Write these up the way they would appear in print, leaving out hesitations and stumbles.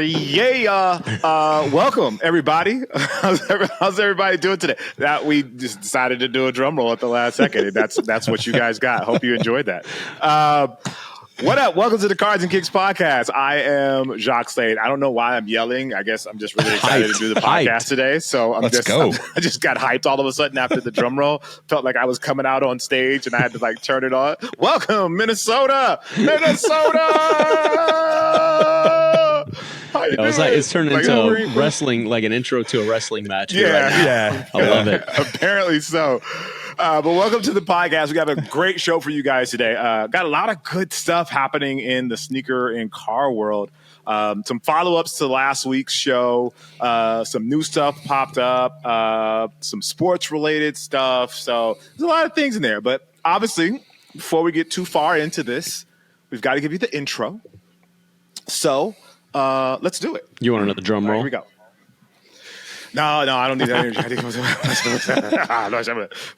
Yeah. Welcome, everybody. How's everybody doing today? That we just decided to do a drum roll at the last second. That's what you guys got. Hope you enjoyed that. What up? Welcome to the Cards and Kicks podcast. I am Jacques. I don't know why I'm yelling. I guess I'm just really excited to do the podcast today. So I just got hyped all of a sudden after the drum roll. Felt like I was coming out on stage and I had to like turn it on. Welcome, Minnesota! It's turned into wrestling, like an intro to a wrestling match. Yeah. I love it. Apparently so. But welcome to the podcast. We got a great show for you guys today. Got a lot of good stuff happening in the sneaker and car world. Some follow-ups to last week's show. Some new stuff popped up. Some sports-related stuff. So there's a lot of things in there. But obviously, before we get too far into this, we've got to give you the intro. So let's do it. You want another drum roll? Here we go. No, I don't need that energy. Let's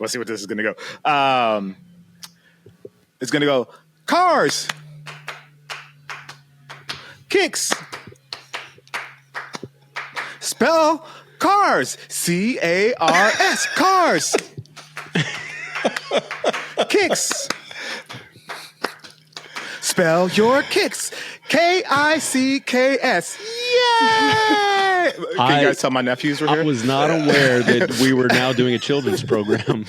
see what this is going to go. It's going to go cars, kicks, spell cars, C-A-R-S, cars, kicks, spell your kicks, K-I-C-K-S, yay! Can you guys tell my nephews were here? I was not aware that we were now doing a children's program.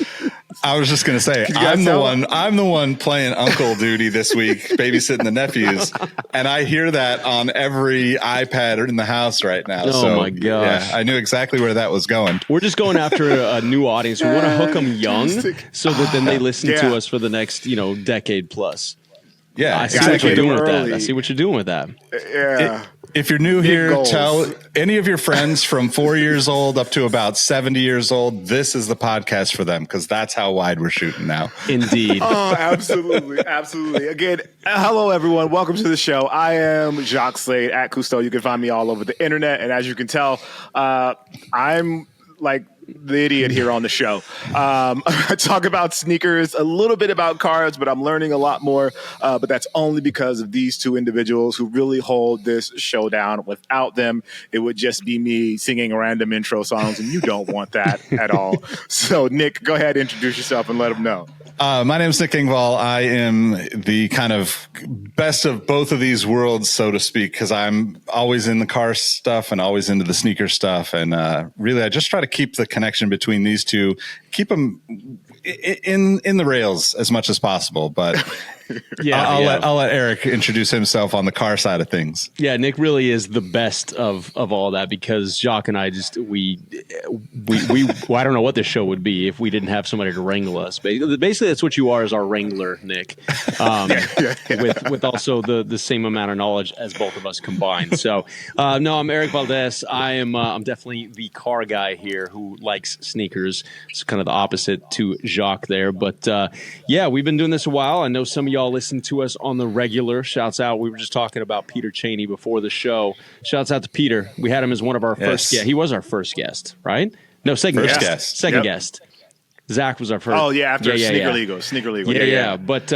I was just going to say, I'm the one playing uncle duty this week, babysitting the nephews. And I hear that on every iPad in the house right now. Oh my gosh. Yeah, I knew exactly where that was going. We're just going after a new audience. We want to hook them young so that then they listen to us for the next, decade plus. Yeah. I see what you're doing with that. I see what you're doing with that. Yeah. If you're new here, tell any of your friends from 4 years old up to about 70 years old, this is the podcast for them, because that's how wide we're shooting now. Indeed. Oh, absolutely. Absolutely. Again, hello, everyone. Welcome to the show. I am Jacques Slade at Cousteau. You can find me all over the internet. And as you can tell, I'm like the idiot here on the show. I talk about sneakers, a little bit about cars, but I'm learning a lot more. But that's only because of these two individuals who really hold this show down. Without them, it would just be me singing random intro songs, and you don't want that at all. So, Nick, go ahead, introduce yourself and let them know. My name is Nick Ingval. I am the kind of best of both of these worlds, so to speak, because I'm always in the car stuff and always into the sneaker stuff. And really, I just try to keep the connection between these two, keep them in the rails as much as possible. But I'll let Erik introduce himself on the car side of things. Yeah, Nick really is the best of all that, because Jacques and I we I don't know what this show would be if we didn't have somebody to wrangle us. Basically, that's what you are, is our wrangler, Nick. With also the same amount of knowledge as both of us combined. So no, I'm Erik Valdez. I'm definitely the car guy here who likes sneakers. It's kind of the opposite to Jacques there. But we've been doing this a while. I know some of y'all listen to us on the regular. Shouts out. We were just talking about Peter Cheney before the show. Shouts out to Peter. We had him as one of our first guests. He was our first guest, right? No, second guest. Second guest. Zach was our first. Oh yeah, after Sneaker Legal. Yeah. But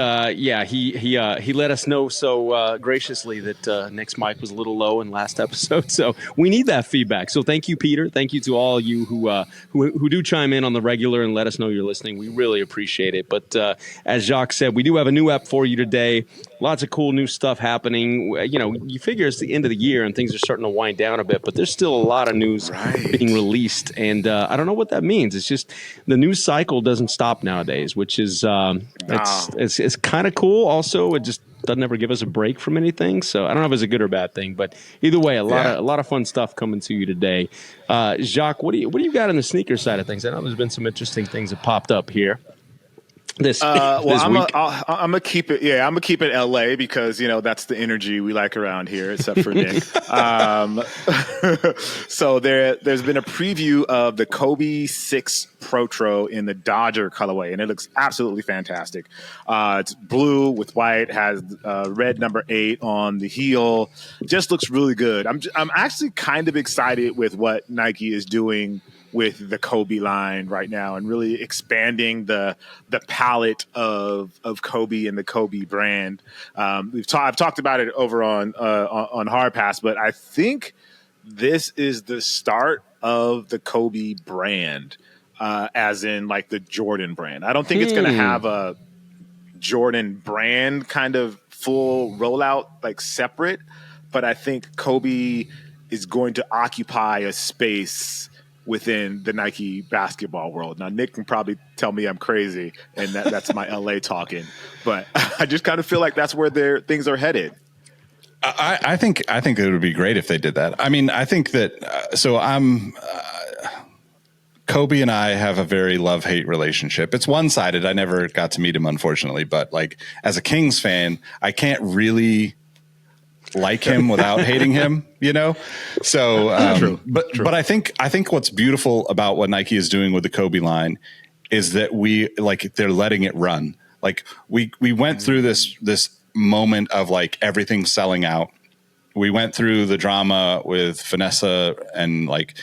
he let us know so graciously that Nick's mic was a little low in last episode. So we need that feedback. So thank you, Peter. Thank you to all you who do chime in on the regular and let us know you're listening. We really appreciate it. But as Jacques said, we do have a new app for you today. Lots of cool new stuff happening. You figure it's the end of the year and things are starting to wind down a bit, but there's still a lot of news being released. And I don't know what that means. It's just the news cycle doesn't stop nowadays, which is it's kind of cool. Also, it just doesn't ever give us a break from anything. So I don't know if it's a good or bad thing, but either way, a lot of fun stuff coming to you today. Jacques, what do you got on the sneaker side of things? I know there's been some interesting things that popped up here. I'm gonna keep it. Yeah, I'm gonna keep it LA because that's the energy we like around here, except for Nick. So there's been a preview of the Kobe 6 Protro in the Dodger colorway, and it looks absolutely fantastic. It's blue with white, has red number 8 on the heel. Just looks really good. I'm actually kind of excited with what Nike is doing with the Kobe line right now and really expanding the palette of Kobe and the Kobe brand. I've talked about it over on Hard Pass, but I think this is the start of the Kobe brand, as in like the Jordan brand. I don't think it's going to have a Jordan brand kind of full rollout like separate, but I think Kobe is going to occupy a space within the Nike basketball world. Now, Nick can probably tell me I'm crazy, and that's my LA talking, but I just kind of feel like that's where things are headed. I think it would be great if they did that. I mean, I think that Kobe and I have a very love-hate relationship. It's one-sided. I never got to meet him, unfortunately, but like as a Kings fan, I can't really like him without hating him, you know? So, True. But I think what's beautiful about what Nike is doing with the Kobe line is that they're letting it run. Like we went through this moment of like everything selling out. We went through the drama with Vanessa and like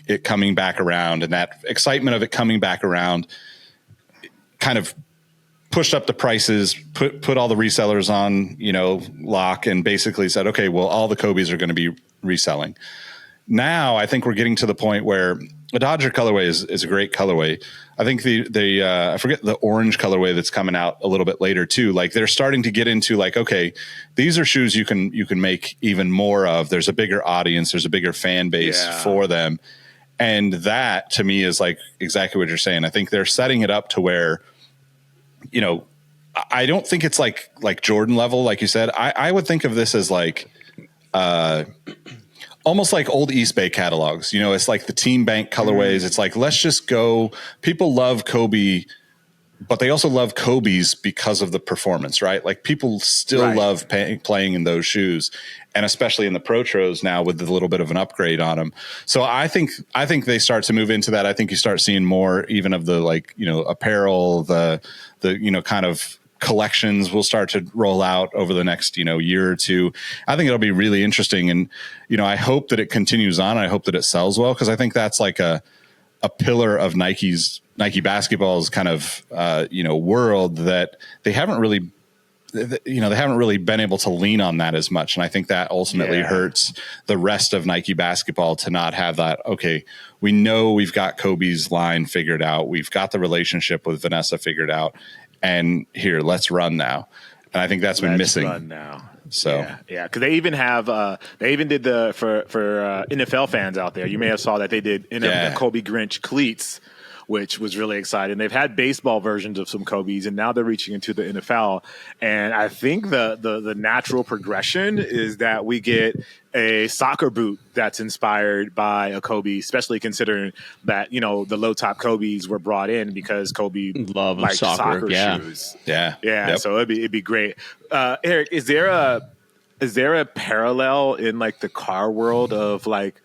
it coming back around, and that excitement of it coming back around kind of pushed up the prices, put all the resellers on, lock, and basically said, okay, well, all the Kobe's are going to be reselling. Now I think we're getting to the point where the Dodger colorway is a great colorway. I think I forget the orange colorway that's coming out a little bit later too. Like they're starting to get into like, okay, these are shoes you can make even more of. There's a bigger audience. There's a bigger fan base for them. And that to me is like exactly what you're saying. I think they're setting it up to where, I don't think it's like Jordan level, like you said. I would think of this as like, almost like old East Bay catalogs. It's like the Team Bank colorways. It's like, let's just go. People love Kobe, but they also love Kobe's because of the performance, right? Like people still love playing in those shoes, and especially in the Protros now with a little bit of an upgrade on them. So I think they start to move into that. I think you start seeing more even of the apparel, the kind of collections will start to roll out over the next year or two. I think it'll be really interesting, and I hope that it continues on. I hope that it sells well, because I think that's like a pillar of Nike basketball's kind of world that they haven't really been able to lean on that as much. And I think that ultimately hurts the rest of Nike basketball to not have that. Okay, we know we've got Kobe's line figured out. We've got the relationship with Vanessa figured out, and here, let's run now. And I think that's been missing. Run now. So because they even have did the for NFL fans out there. You may have saw that they did the Kobe Grinch cleats, which was really exciting. They've had baseball versions of some Kobe's, and now they're reaching into the NFL. And I think the natural progression is that we get a soccer boot that's inspired by a Kobe, especially considering that, the low top Kobe's were brought in because Kobe liked soccer shoes. Yeah. Yep. So it'd be great. Erik, is there a parallel in like the car world of like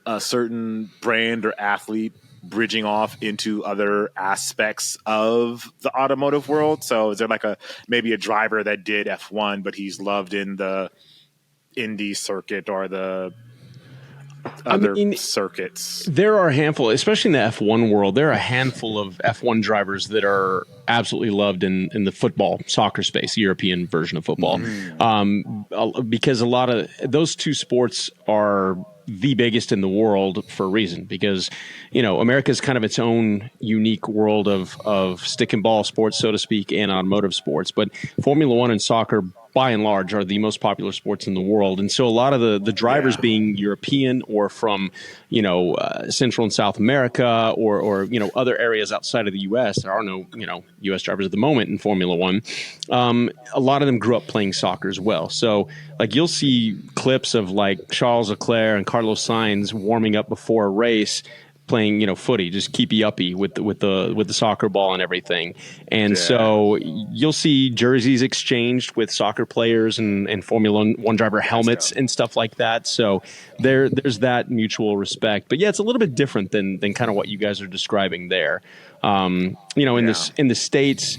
a certain brand or athlete bridging off into other aspects of the automotive world? So is there like maybe a driver that did F1, but he's loved in the Indy circuit or the other circuits? There are a handful, especially in the F1 world, there are a handful of F1 drivers that are absolutely loved in the football, soccer space, the European version of football. Because a lot of those two sports are the biggest in the world for a reason, because America is kind of its own unique world of stick and ball sports, so to speak, and automotive sports. But Formula One and soccer, by and large, are the most popular sports in the world. And so a lot of the drivers being European or from Central and South America or other areas outside of the U.S. There are no U.S. drivers at the moment in Formula One. A lot of them grew up playing soccer as well. So like you'll see clips of like Charles Leclerc and Carlos Sainz warming up before a race, playing footy, just keepy uppy with the soccer ball and everything. And so you'll see jerseys exchanged with soccer players and Formula One driver helmets and stuff like that. So there's that mutual respect. But yeah, it's a little bit different than kind of what you guys are describing there. In the States,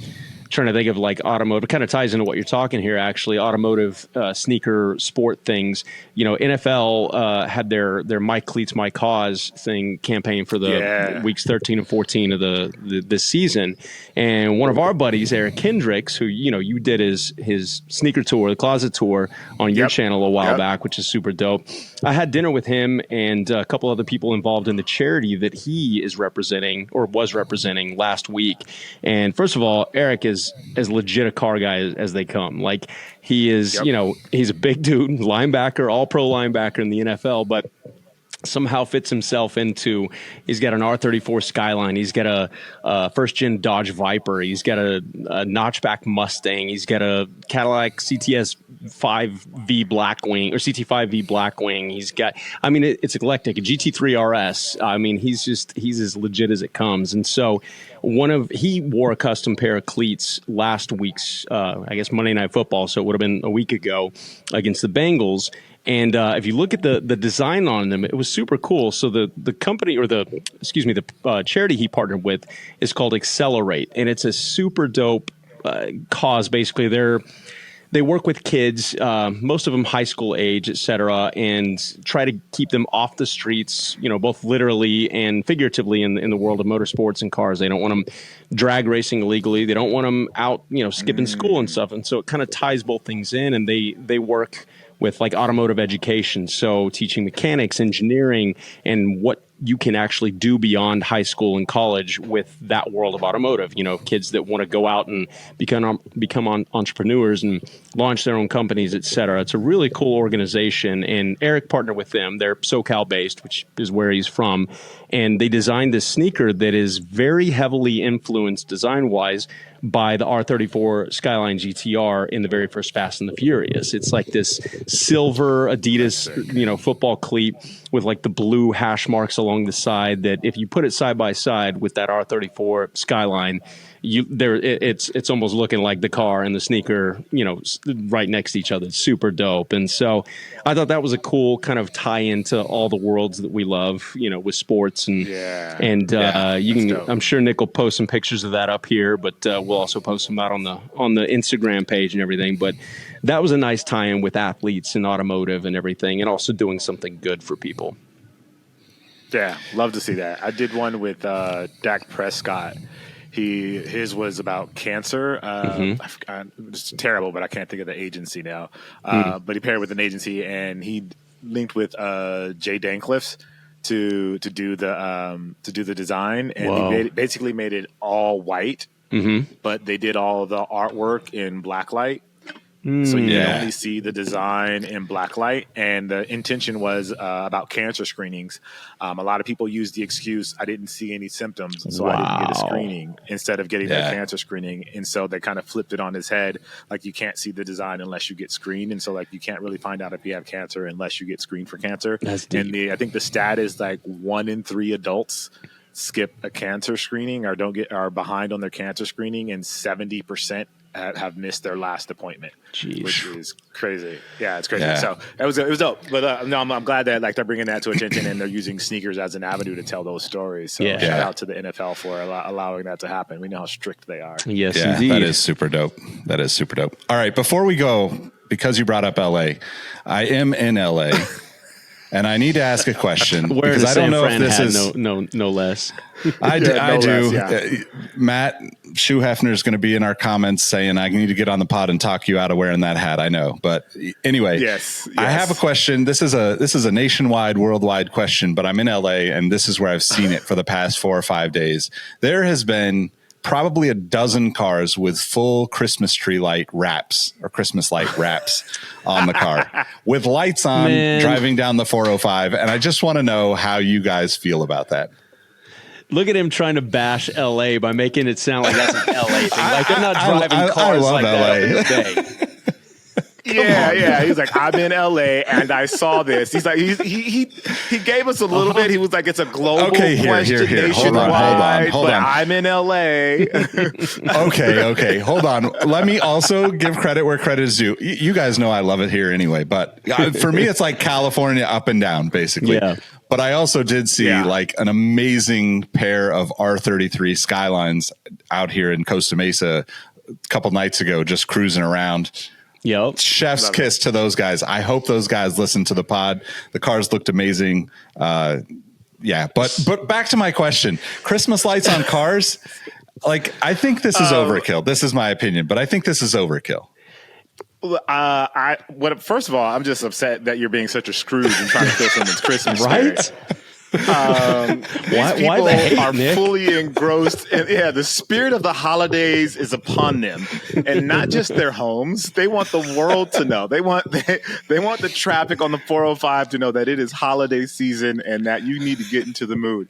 trying to think of like automotive. It kind of ties into what you're talking here, actually. Automotive sneaker sport things. You know, NFL had their My Cleats, My Cause thing campaign for the weeks 13 and 14 of the season. And one of our buddies, Eric Kendricks, who, you know, you did his sneaker tour, the closet tour on your channel a while back, which is super dope. I had dinner with him and a couple other people involved in the charity that he is representing or was representing last week. And first of all, Eric is as legit a car guy as they come. Like, he is, you know, he's a big dude, linebacker, all pro linebacker in the NFL, but somehow fits himself into, he's got an R34 Skyline, he's got a first gen Dodge Viper, he's got a notchback Mustang, he's got a Cadillac CTS 5V Blackwing or CT5V Blackwing, he's got, I mean, it's eclectic, a GT3 RS. I mean, he's as legit as it comes. And so he wore a custom pair of cleats last week's I guess Monday Night Football, so it would have been a week ago, against the Bengals. And if you look at the design on them, it was super cool. So the company, or the charity he partnered with is called Accelerate, and it's a super dope cause. Basically, they work with kids, most of them high school age, et cetera, and try to keep them off the streets, you know, both literally and figuratively in the world of motorsports and cars. They don't want them drag racing illegally. They don't want them out, you know, skipping school and stuff. And so it kind of ties both things in, and they work with like automotive education. So teaching mechanics, engineering, and what you can actually do beyond high school and college with that world of automotive. You know, kids that want to go out and become entrepreneurs and launch their own companies, et cetera. It's a really cool organization. And Erik partnered with them. They're SoCal based, which is where he's from. And they designed this sneaker that is very heavily influenced design wise by the R34 Skyline GTR in the very first Fast and the Furious. It's like this silver Adidas, you know, football cleat with like the blue hash marks along the side that if you put it side by side with that R34 Skyline, it's almost looking like the car and the sneaker, you know, right next to each other. It's super dope. And so I thought that was a cool kind of tie into all the worlds that we love, you know, with sports and you can, dope. I'm sure Nick will post some pictures of that up here, but we'll also post them out on the Instagram page and everything. But that was a nice tie-in with athletes and automotive and everything, and also doing something good for people. Yeah, love to see that. I did one with Dak Prescott. His was about cancer. It's terrible, but I can't think of the agency now. But he paired with an agency, and he linked with Jay Dancliff's to do the design, and he basically made it all white. But they did all of the artwork in blacklight. So you can only see the design in blacklight, and the intention was about cancer screenings. A lot of people use the excuse, I didn't see any symptoms, so I didn't get a screening, instead of getting their cancer screening. And so they kind of flipped it on his head, like you can't see the design unless you get screened, and so like you can't really find out if you have cancer unless you get screened for cancer. And I think the stat is like 1 in 3 adults skip a cancer screening or are behind on their cancer screening, and 70% have missed their last appointment. Jeez. Which is crazy. Yeah, it's crazy. Yeah. So it was dope. But no, I'm glad that like they're bringing that to attention, and they're using sneakers as an avenue to tell those stories. So shout out to the NFL for allowing that to happen. We know how strict they are. Yes, indeed. That is super dope. All right, before we go, because you brought up LA, I am in LA. And I need to ask a question because I don't know if this is no less. I do. Matt Schuhefner is going to be in our comments saying I need to get on the pod and talk you out of wearing that hat. I know, but anyway, yes. I have a question. This is a nationwide, worldwide question, but I'm in LA, and this is where I've seen it for the past 4 or 5 days. There has been probably a dozen cars with full Christmas tree light wraps or Christmas light wraps on the car with lights on, driving down the 405. And I just want to know how you guys feel about that. Look at him trying to bash LA by making it sound like that's an LA thing. Like they're not driving cars like LA. That every day. He's like, I'm in LA and I saw this. He's like, he gave us a little bit. He was like, it's a global question nationwide, hold on. I'm in LA. Okay. Hold on. Let me also give credit where credit is due. You guys know I love it here anyway, but for me, it's like California up and down, basically. Yeah. But I also did see like an amazing pair of R33 Skylines out here in Costa Mesa a couple nights ago, just cruising around. Yep. Chef's kiss to those guys. I hope those guys listen to the pod. The cars looked amazing. Yeah, but back to my question. Christmas lights on cars. Like, I think this is overkill. This is my opinion, but I think this is overkill. First of all, I'm just upset that you're being such a Scrooge and trying to kill someone's Christmas Right? spirit. These people the hate, are Nick? fully engrossed in, the spirit of the holidays is upon them, and not just their homes. They want the world to know. They want the traffic on the 405 to know that it is holiday season and that you need to get into the mood.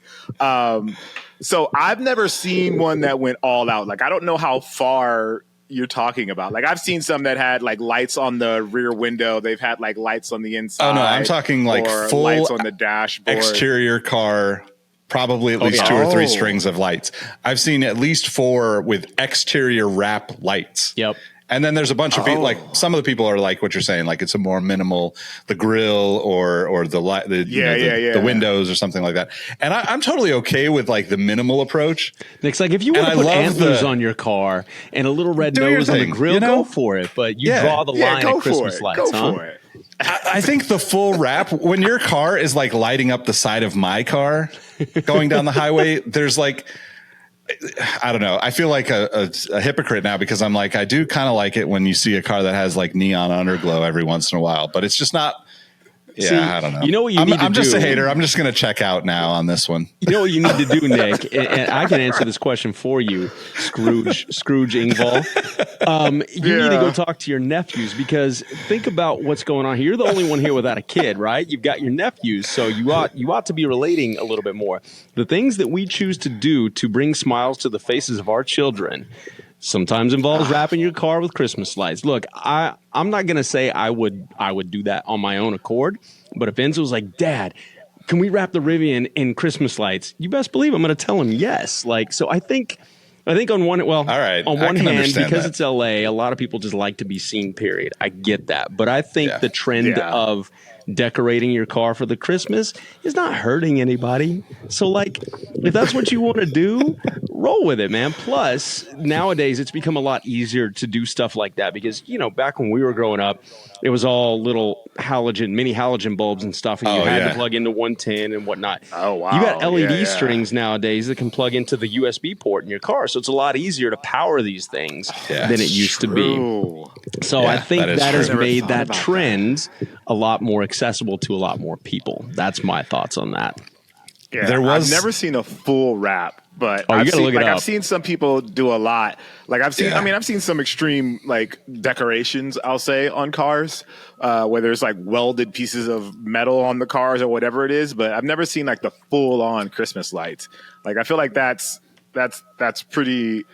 So I've never seen one that went all out. Like, I don't know how far you're talking about. Like, I've seen some that had like lights on the rear window. They've had like lights on the inside. Oh no, I'm talking like full lights on the dashboard. Exterior car, probably at least 2 or 3 strings of lights. I've seen at least 4 with exterior wrap lights. Yep. And then there's a bunch of people, like some of the people are like what you're saying, like it's a more minimal, the grill or the light, the windows or something like that. And I'm totally okay with like the minimal approach. It's like if you want to put antlers on your car and a little red nose on the grill, go for it. But you draw the line at Christmas lights, Go for it. I think the full wrap, when your car is like lighting up the side of my car going down the highway, there's like, I don't know. I feel like a hypocrite now because I'm like, I do kind of like it when you see a car that has like neon underglow every once in a while, but it's just not. Yeah, see, I don't know. You know what you need to do? I'm just a hater. I'm just going to check out now on this one. You know what you need to do, Nick? And I can answer this question for you, Scrooge Ingval. You need to go talk to your nephews because think about what's going on here. You're the only one here without a kid, right? You've got your nephews, so you ought to be relating a little bit more. The things that we choose to do to bring smiles to the faces of our children sometimes involves wrapping your car with Christmas lights. Look, I'm not going to say I would do that on my own accord, but if Enzo was like, Dad, can we wrap the Rivian in Christmas lights? You best believe I'm going to tell him yes. Like, so I think on one, well, all right, on one hand, because it's LA, a lot of people just like to be seen, period. I get that. But I think the trend of decorating your car for the Christmas is not hurting anybody. So like, if that's what you want to do, roll with it, man. Plus, nowadays it's become a lot easier to do stuff like that because, back when we were growing up, it was all little mini halogen bulbs and stuff, and you had to plug into 110 and whatnot. Oh, wow. You got LED strings nowadays that can plug into the USB port in your car, so it's a lot easier to power these things than it used to be. So I think that has made that trend a lot more accessible to a lot more people. That's my thoughts on that. Yeah, I've never seen a full wrap, but I've seen some people do a lot. Like I've seen some extreme like decorations, I'll say, on cars, where there's like welded pieces of metal on the cars or whatever it is. But I've never seen like the full on Christmas lights. Like I feel like that's pretty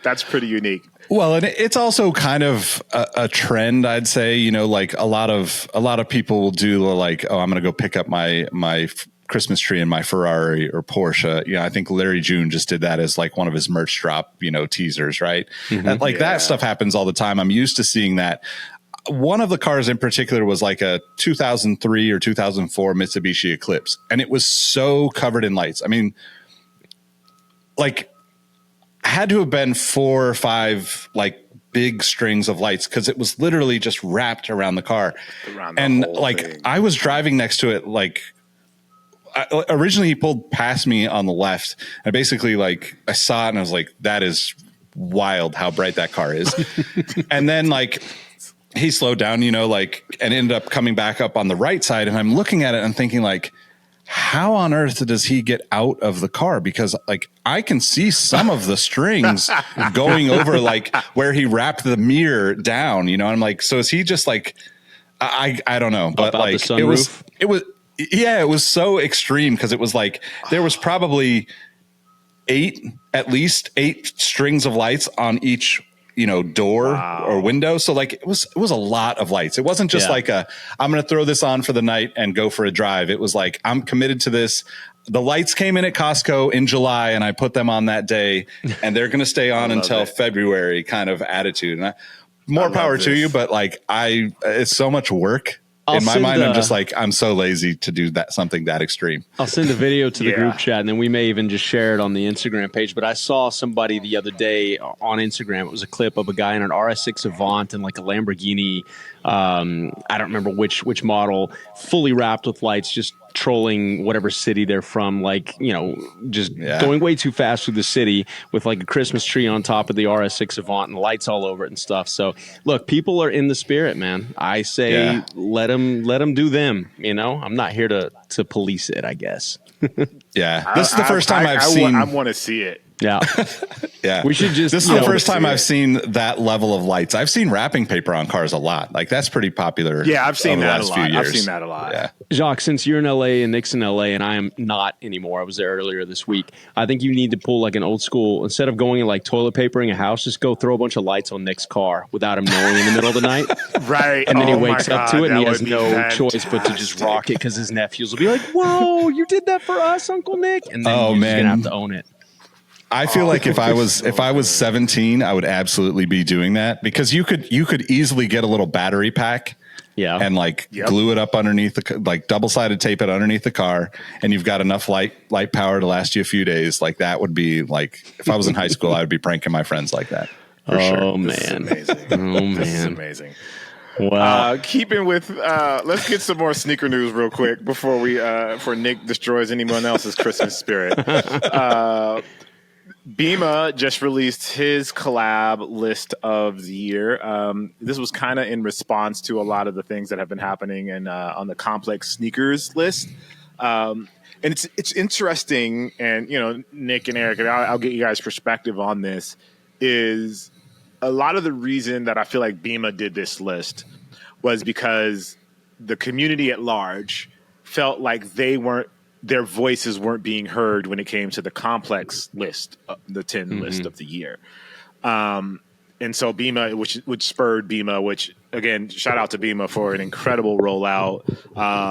unique. Well, and it's also kind of a trend, I'd say. Like a lot of people will do like, oh, I'm going to go pick up my Christmas tree in my Ferrari or Porsche. I think Larry June just did that as like one of his merch drop, teasers, right? Mm-hmm. And like that stuff happens all the time. I'm used to seeing that. One of the cars in particular was like a 2003 or 2004 Mitsubishi Eclipse, and it was so covered in lights. I mean, like had to have been 4 or 5 like big strings of lights because it was literally just wrapped around the car. And like thing. I was driving next to it, like originally he pulled past me on the left. And basically like I saw it and I was like, that is wild how bright that car is. And then like he slowed down, like, and ended up coming back up on the right side. And I'm looking at it and I'm thinking like, how on earth does he get out of the car? Because like I can see some of the strings going over like where he wrapped the mirror down, and I'm like, so is he just like, I don't know, but like it was so extreme. Cause it was like, there was probably at least 8 strings of lights on each door or window. So like it was a lot of lights. It wasn't just like I'm going to throw this on for the night and go for a drive. It was like, I'm committed to this. The lights came in at Costco in July and I put them on that day and they're going to stay on until February kind of attitude. And more power to you, but like it's so much work In my mind, I'm just like, I'm so lazy to do that, something that extreme. I'll send a video to the group chat, and then we may even just share it on the Instagram page. But I saw somebody the other day on Instagram. It was a clip of a guy in an RS6 Avant and like a Lamborghini. I don't remember which model, fully wrapped with lights, just trolling whatever city they're from, like, you know, just going way too fast through the city with like a Christmas tree on top of the RS6 Avant and lights all over it and stuff. So look, people are in the spirit, man. I say let them do them. You know, I'm not here to police it, I guess. This is the first time I've seen. I want to see it. Yeah. Yeah. We should just. This is the first time I've seen that level of lights. I've seen wrapping paper on cars a lot. Like, that's pretty popular. Yeah, I've seen that a lot. I've seen that a lot. Yeah. Jacques, since you're in LA and Nick's in LA and I am not anymore, I was there earlier this week. I think you need to pull like an old school, instead of going and like toilet papering a house, just go throw a bunch of lights on Nick's car without him knowing in the middle of the night. Right. And then he wakes up to it and he has no choice but to just rock it because his nephews will be like, whoa, you did that for us, Uncle Nick. And then you're just going to have to own it. I feel like if I was 17, I would absolutely be doing that, because you could easily get a little battery pack, and like glue it up underneath like double-sided tape it underneath the car, and you've got enough light power to last you a few days. Like, that would be like, if I was in high school, I would be pranking my friends like that. For sure. Man, this is amazing. This is amazing. Wow. Keeping with, let's get some more sneaker news real quick before before Nick destroys anyone else's Christmas spirit. Bima just released his collab list of the year. This was kind of in response to a lot of the things that have been happening on the complex sneakers list. And it's interesting, and you know, Nick and Erik, and I'll get you guys' perspective on this. Is a lot of the reason that I feel like Bima did this list was because the community at large felt like their voices weren't being heard when it came to the complex list, the 10 list of the year. And so Bima, which spurred Bima, which again, shout out to Bima for an incredible rollout.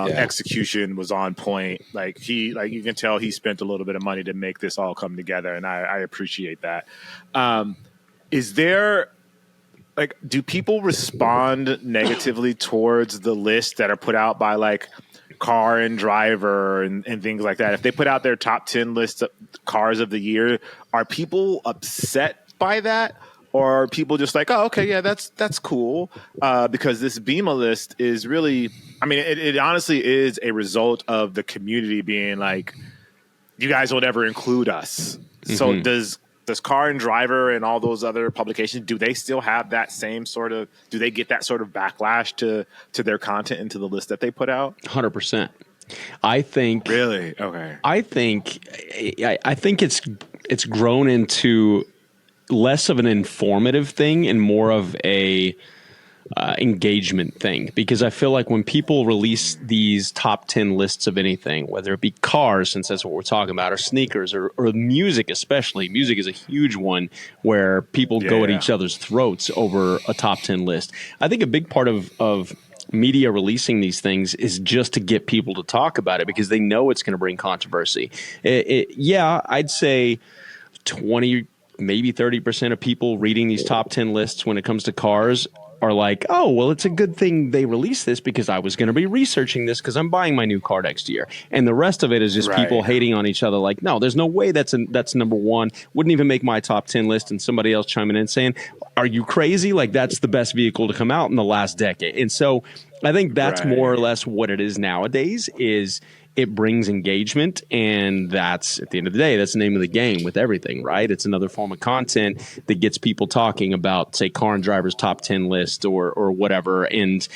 Execution was on point. Like, you can tell he spent a little bit of money to make this all come together. And I appreciate that. Is there, like, do people respond negatively towards the lists that are put out by like Car and Driver and things like that? If they put out their top 10 lists of cars of the year, are people upset by that? Or are people just like, oh, okay, yeah, that's cool? Because this Bima list is really, I mean, it honestly is a result of the community being like, you guys will never include us. So does Car and Driver and all those other publications, do they still have that same sort of, do they get that sort of backlash to their content and to the list that they put out? 100%. I think. Really? Okay. I think it's grown into less of an informative thing and more of a engagement thing, because I feel like when people release these top 10 lists of anything, whether it be cars, since that's what we're talking about, or sneakers, or music, especially music is a huge one where people go at each other's throats over a top 10 list. I think a big part of media releasing these things is just to get people to talk about it, because they know it's going to bring controversy. I'd say 20, maybe 30% of people reading these top 10 lists when it comes to cars are like, oh, well, it's a good thing they released this because I was going to be researching this because I'm buying my new car next year. And the rest of it is just people hating on each other. Like, no, there's no way that's number one. Wouldn't even make my top 10 list. And somebody else chiming in saying, are you crazy? Like, that's the best vehicle to come out in the last decade. And so I think that's more or less what it is nowadays. Is it brings engagement, and that's, at the end of the day, that's the name of the game with everything, right? It's another form of content that gets people talking about, say, Car and Driver's top 10 list or whatever. And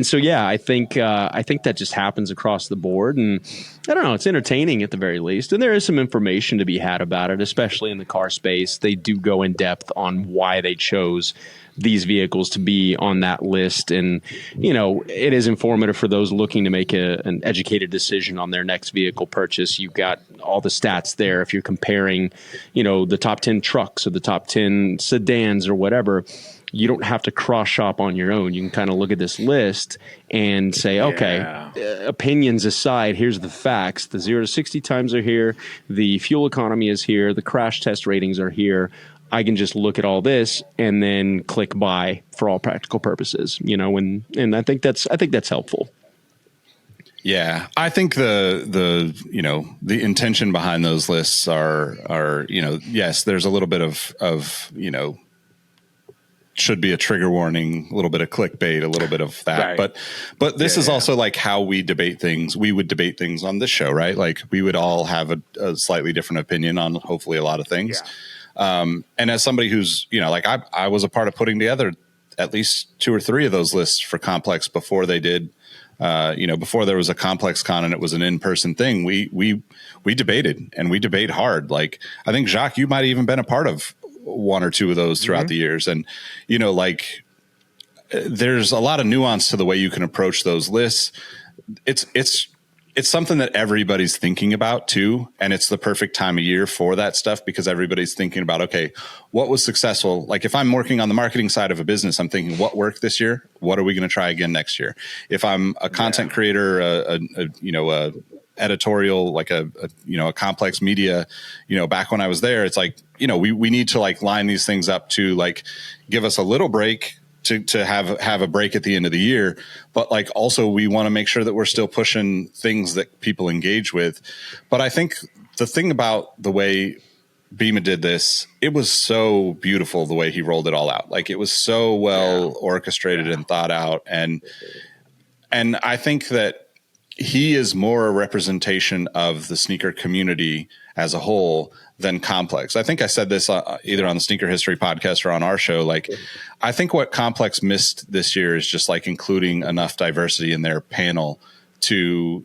so, yeah, I think that just happens across the board. And I don't know, it's entertaining at the very least. And there is some information to be had about it, especially in the car space. They do go in depth on why they chose these vehicles to be on that list. And, you know, it is informative for those looking to make an educated decision on their next vehicle purchase. You've got all the stats there. If you're comparing, you know, the top 10 trucks or the top 10 sedans or whatever, you don't have to cross shop on your own. You can kind of look at this list and say, okay, opinions aside, here's the facts. The 0 to 60 times are here. The fuel economy is here. The crash test ratings are here. I can just look at all this and then click buy for all practical purposes, and I think that's helpful. Yeah, I think the intention behind those lists are yes, there's a little bit of should be a trigger warning, a little bit of clickbait, a little bit of that. Right. But this is also like how we debate things. We would debate things on this show, right? Like we would all have a slightly different opinion on hopefully a lot of things. Yeah. And as somebody who's, like I was a part of putting together at least 2 or 3 of those lists for Complex before they did, before there was a Complex Con and it was an in-person thing, we debated and we debate hard. Like I think Jacques, you might have even been a part of 1 or 2 of those throughout the years. And, there's a lot of nuance to the way you can approach those lists. It's something that everybody's thinking about too. And it's the perfect time of year for that stuff because everybody's thinking about, okay, what was successful? Like if I'm working on the marketing side of a business, I'm thinking what worked this year? What are we going to try again next year? If I'm a content creator, a editorial, like a complex media, back when I was there, it's like, we need to like line these things up to like give us a little break to have a break at the end of the year. But like, also we want to make sure that we're still pushing things that people engage with. But I think the thing about the way Bima did this, it was so beautiful the way he rolled it all out. Like it was so well orchestrated and thought out. And I think that he is more a representation of the sneaker community as a whole than Complex. I think I said this either on the Sneaker History podcast or on our show. Like, I think what Complex missed this year is just like including enough diversity in their panel to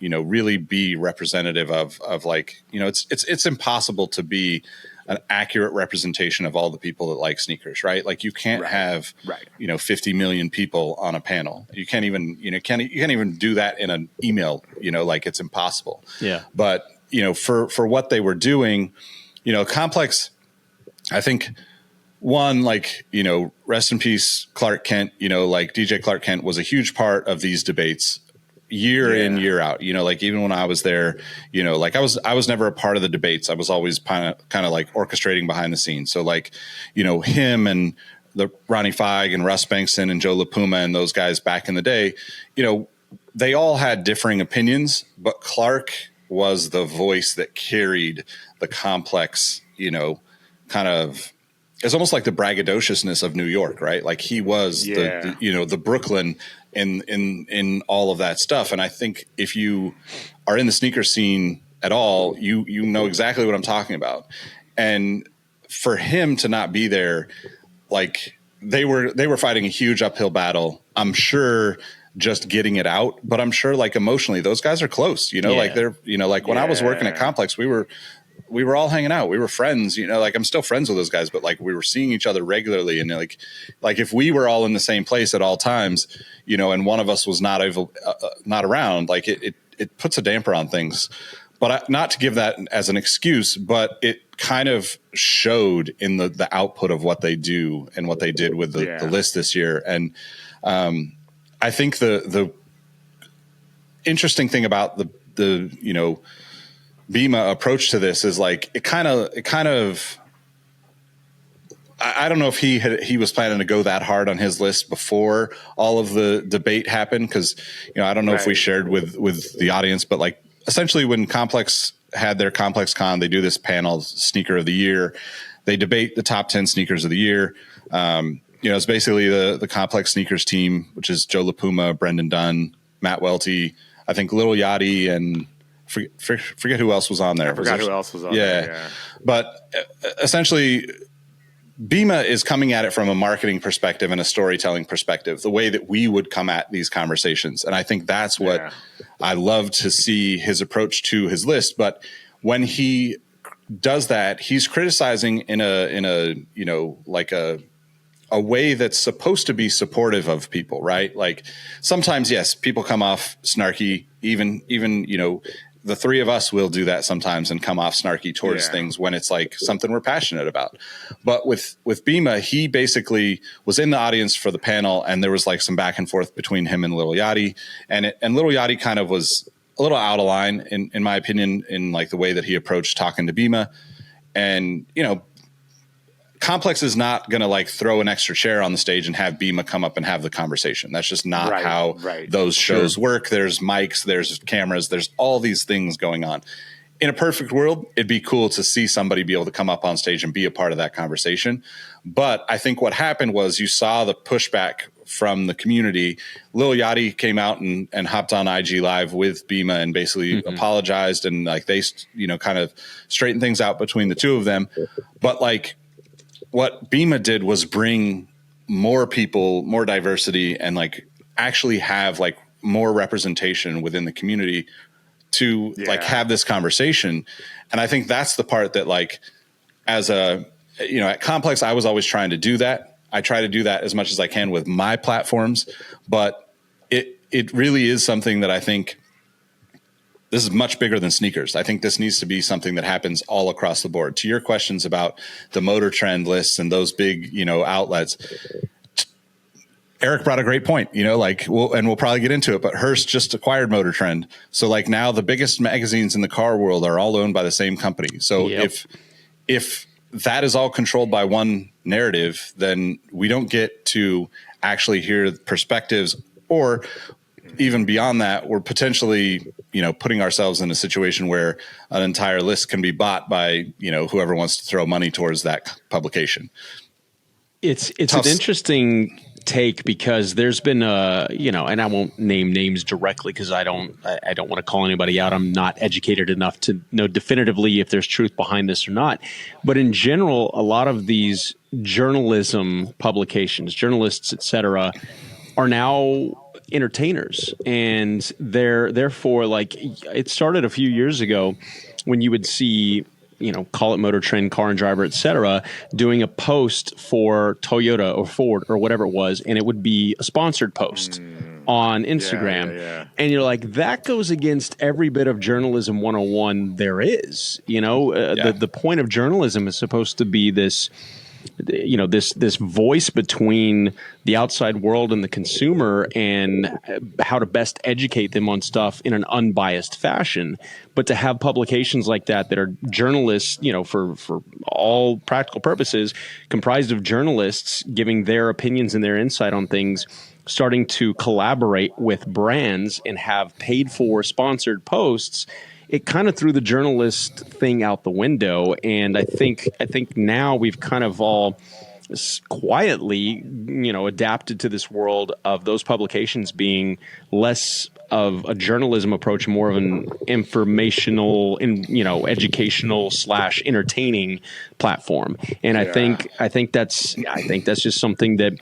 really be representative of like, it's impossible to be an accurate representation of all the people that like sneakers, right? Like you can't have 50 million people on a panel. You can't even can't even do that in an email. Like it's impossible. Yeah. But for what they were doing, Complex, I think one, like, rest in peace, Clark Kent. Like DJ Clark Kent was a huge part of these debates. Year in, year out, like even when I was there, like I was never a part of the debates. I was always kind of like orchestrating behind the scenes. So like, him and the Ronnie Feig and Russ Bankston and Joe LaPuma and those guys back in the day, they all had differing opinions, but Clark was the voice that carried the Complex, kind of, it's almost like the braggadociousness of New York, right? Like he was the Brooklyn in all of that stuff. And I think if you are in the sneaker scene at all, you know exactly what I'm talking about. And for him to not be there, like they were fighting a huge uphill battle. I'm sure just getting it out, but I'm sure like emotionally those guys are close, like they're, like when I was working at Complex, we were all hanging out. We were friends, like I'm still friends with those guys, but like we were seeing each other regularly. And like if we were all in the same place at all times, and one of us was not around, like it puts a damper on things. But not to give that as an excuse, but it kind of showed in the output of what they do and what they did with the list this year. And I think the interesting thing about the Bima approach to this is like it kind of I don't know if he was planning to go that hard on his list before all of the debate happened, because I don't know if we shared with the audience, but like essentially when Complex had their Complex Con, they do this panel, Sneaker of the Year. They debate the top 10 sneakers of the year. It's basically the Complex Sneakers team, which is Joe LaPuma, Brendan Dunn, Matt Welty, I think Little Yachty, and forget who else was on there. I forgot who else was on there. Yeah. But essentially, Bima is coming at it from a marketing perspective and a storytelling perspective, the way that we would come at these conversations. And I think that's what I love to see his approach to his list. But when he does that, he's criticizing in a like a way that's supposed to be supportive of people, right? Like sometimes, yes, people come off snarky, even, the three of us will do that sometimes and come off snarky towards things when it's like something we're passionate about. But with Bima, he basically was in the audience for the panel, and there was like some back and forth between him and Little Yachty, and Little Yachty kind of was a little out of line in my opinion, in like the way that he approached talking to Bima. And, Complex is not going to like throw an extra chair on the stage and have Bima come up and have the conversation. That's just not how those shows work. There's mics, there's cameras, there's all these things going on. In a perfect world, it'd be cool to see somebody be able to come up on stage and be a part of that conversation. But I think what happened was you saw the pushback from the community. Lil Yachty came out and hopped on IG Live with Bima and basically apologized, and like they, kind of straightened things out between the two of them. But like what Bima did was bring more people, more diversity, and like actually have like more representation within the community to like have this conversation. And I think that's the part that like, as a, at Complex, I was always trying to do that. I try to do that as much as I can with my platforms, but it really is something that I think this is much bigger than sneakers. I think this needs to be something that happens all across the board. To your questions about the motor trend lists and those big, outlets, Erik brought a great point, we'll probably get into it, but Hearst just acquired Motor Trend. So like now the biggest magazines in the car world are all owned by the same company. So if that is all controlled by one narrative, then we don't get to actually hear perspectives, or even beyond that, we're potentially, putting ourselves in a situation where an entire list can be bought by, whoever wants to throw money towards that publication. It's an interesting take, because there's been and I won't name names directly because I don't want to call anybody out. I'm not educated enough to know definitively if there's truth behind this or not. But in general, a lot of these journalism publications, journalists, etc., are now entertainers, and they're therefore, like, it started a few years ago when you would see, call it Motor Trend, Car and Driver, etc., doing a post for Toyota or Ford or whatever it was, and it would be a sponsored post on Instagram. And you're like, that goes against every bit of journalism 101 there is. The point of journalism is supposed to be this, this voice between the outside world and the consumer, and how to best educate them on stuff in an unbiased fashion. But to have publications like that are journalists, for all practical purposes, comprised of journalists giving their opinions and their insight on things, starting to collaborate with brands and have paid for sponsored posts, it kind of threw the journalist thing out the window. And I think now we've kind of all quietly, adapted to this world of those publications being less of a journalism approach, more of an informational and, educational / entertaining platform. And I think that's just something that,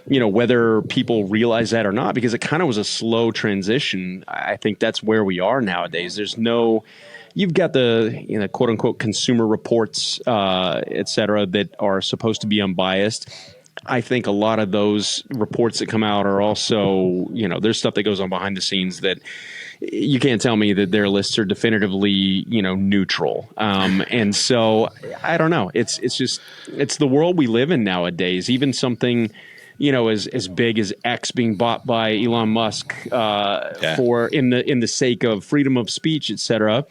whether people realize that or not, because it kind of was a slow transition. I think that's where we are nowadays. You've got the, quote unquote consumer reports, et cetera, that are supposed to be unbiased. I think a lot of those reports that come out are also, there's stuff that goes on behind the scenes that you can't tell me that their lists are definitively, neutral. And so I don't know. It's the world we live in nowadays. Even something, as big as X being bought by Elon Musk for in the sake of freedom of speech, et cetera,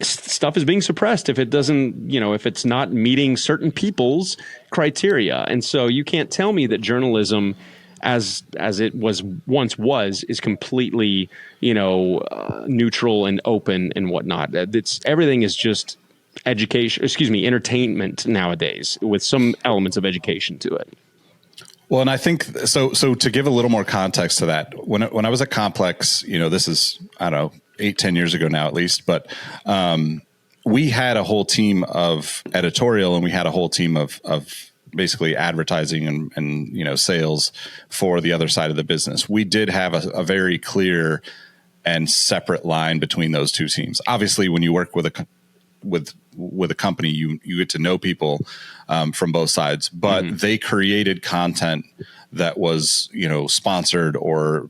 stuff is being suppressed if it doesn't, if it's not meeting certain people's criteria. And so you can't tell me that journalism, as it once was, is completely, neutral and open and whatnot. Everything is just entertainment nowadays, with some elements of education to it. Well, and I think so to give a little more context to that, when I was at Complex, this is, I don't know, 8-10 years ago now at least, but we had a whole team of editorial, and we had a whole team of basically advertising and sales for the other side of the business. We did have a very clear and separate line between those two teams. Obviously, when you work with a company, you get to know people from both sides, but they created content that was, sponsored or,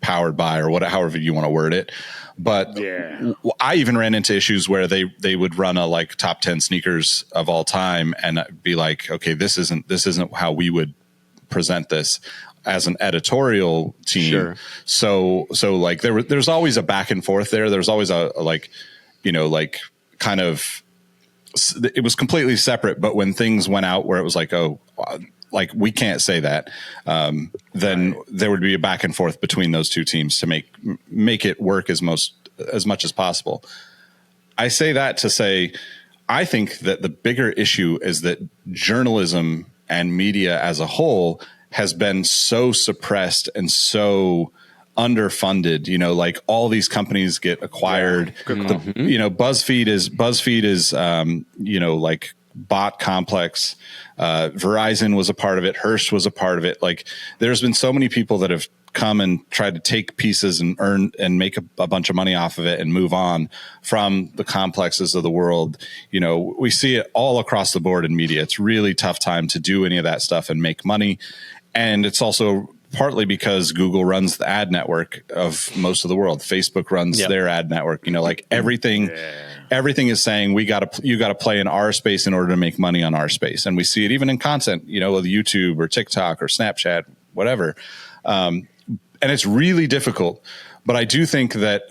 powered by, or however you want to word it. But I even ran into issues where they would run a like top 10 sneakers of all time and be like, okay, this isn't how we would present this as an editorial team. Sure. So like there's always a back and forth there. There's always a kind of it was completely separate. But when things went out where it was like, oh, like we can't say that, then there would be a back and forth between those two teams to make it work as much as possible. I say that to say, I think that the bigger issue is that journalism and media as a whole has been so suppressed and so underfunded. You know, like all these companies get acquired. You know, BuzzFeed is you know, like bot complex. Verizon was a part of it. Hearst was a part of it. Like there's been so many people that have come and tried to take pieces and earn and make a bunch of money off of it and move on from the complexes of the world. You know, we see it all across the board in media. It's really tough time to do any of that stuff and make money. And it's also partly because Google runs the ad network of most of the world. Facebook runs their ad network. You know, like everything is saying you got to play in our space in order to make money on our space. And we see it even in content, you know, with YouTube or TikTok or Snapchat, whatever. And it's really difficult, but I do think that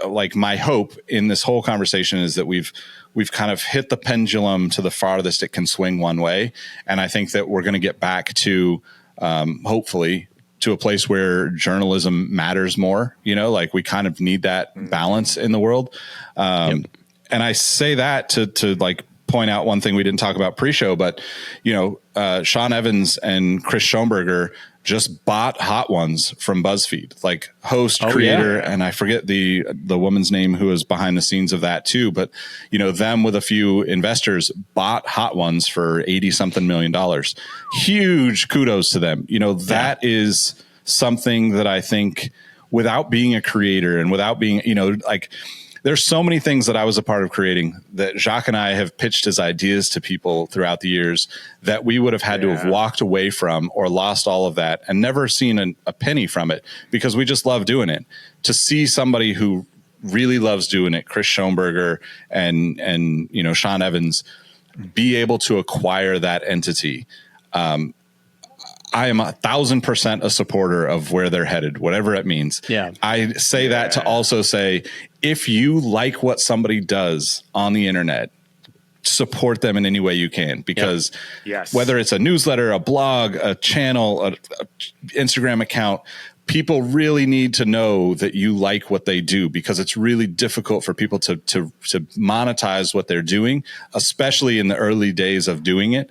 like my hope in this whole conversation is that we've kind of hit the pendulum to the farthest it can swing one way. And I think that we're going to get back to, hopefully, to a place where journalism matters more. You know, like we kind of need that balance in the world. And I say that to like point out one thing we didn't talk about pre-show, but you know, Sean Evans and Chris Schoenberger just bought Hot Ones from BuzzFeed, like host, creator, and I forget the woman's name who was behind the scenes of that too. But you know, them with a few investors bought Hot Ones for $80-something million. Huge kudos to them. You know, that is something that I think, without being a creator and without being, you know, like there's so many things that I was a part of creating that Jacques and I have pitched as ideas to people throughout the years that we would have had to have walked away from or lost all of that and never seen a penny from it because we just love doing it. To see somebody who really loves doing it, Chris Schoenberger and you know, Sean Evans, be able to acquire that entity. I am 1,000% a supporter of where they're headed, whatever it means. Yeah. I say that to also say, if you like what somebody does on the internet, support them in any way you can, because whether it's a newsletter, a blog, a channel, a Instagram account, people really need to know that you like what they do, because it's really difficult for people to monetize what they're doing, especially in the early days of doing it.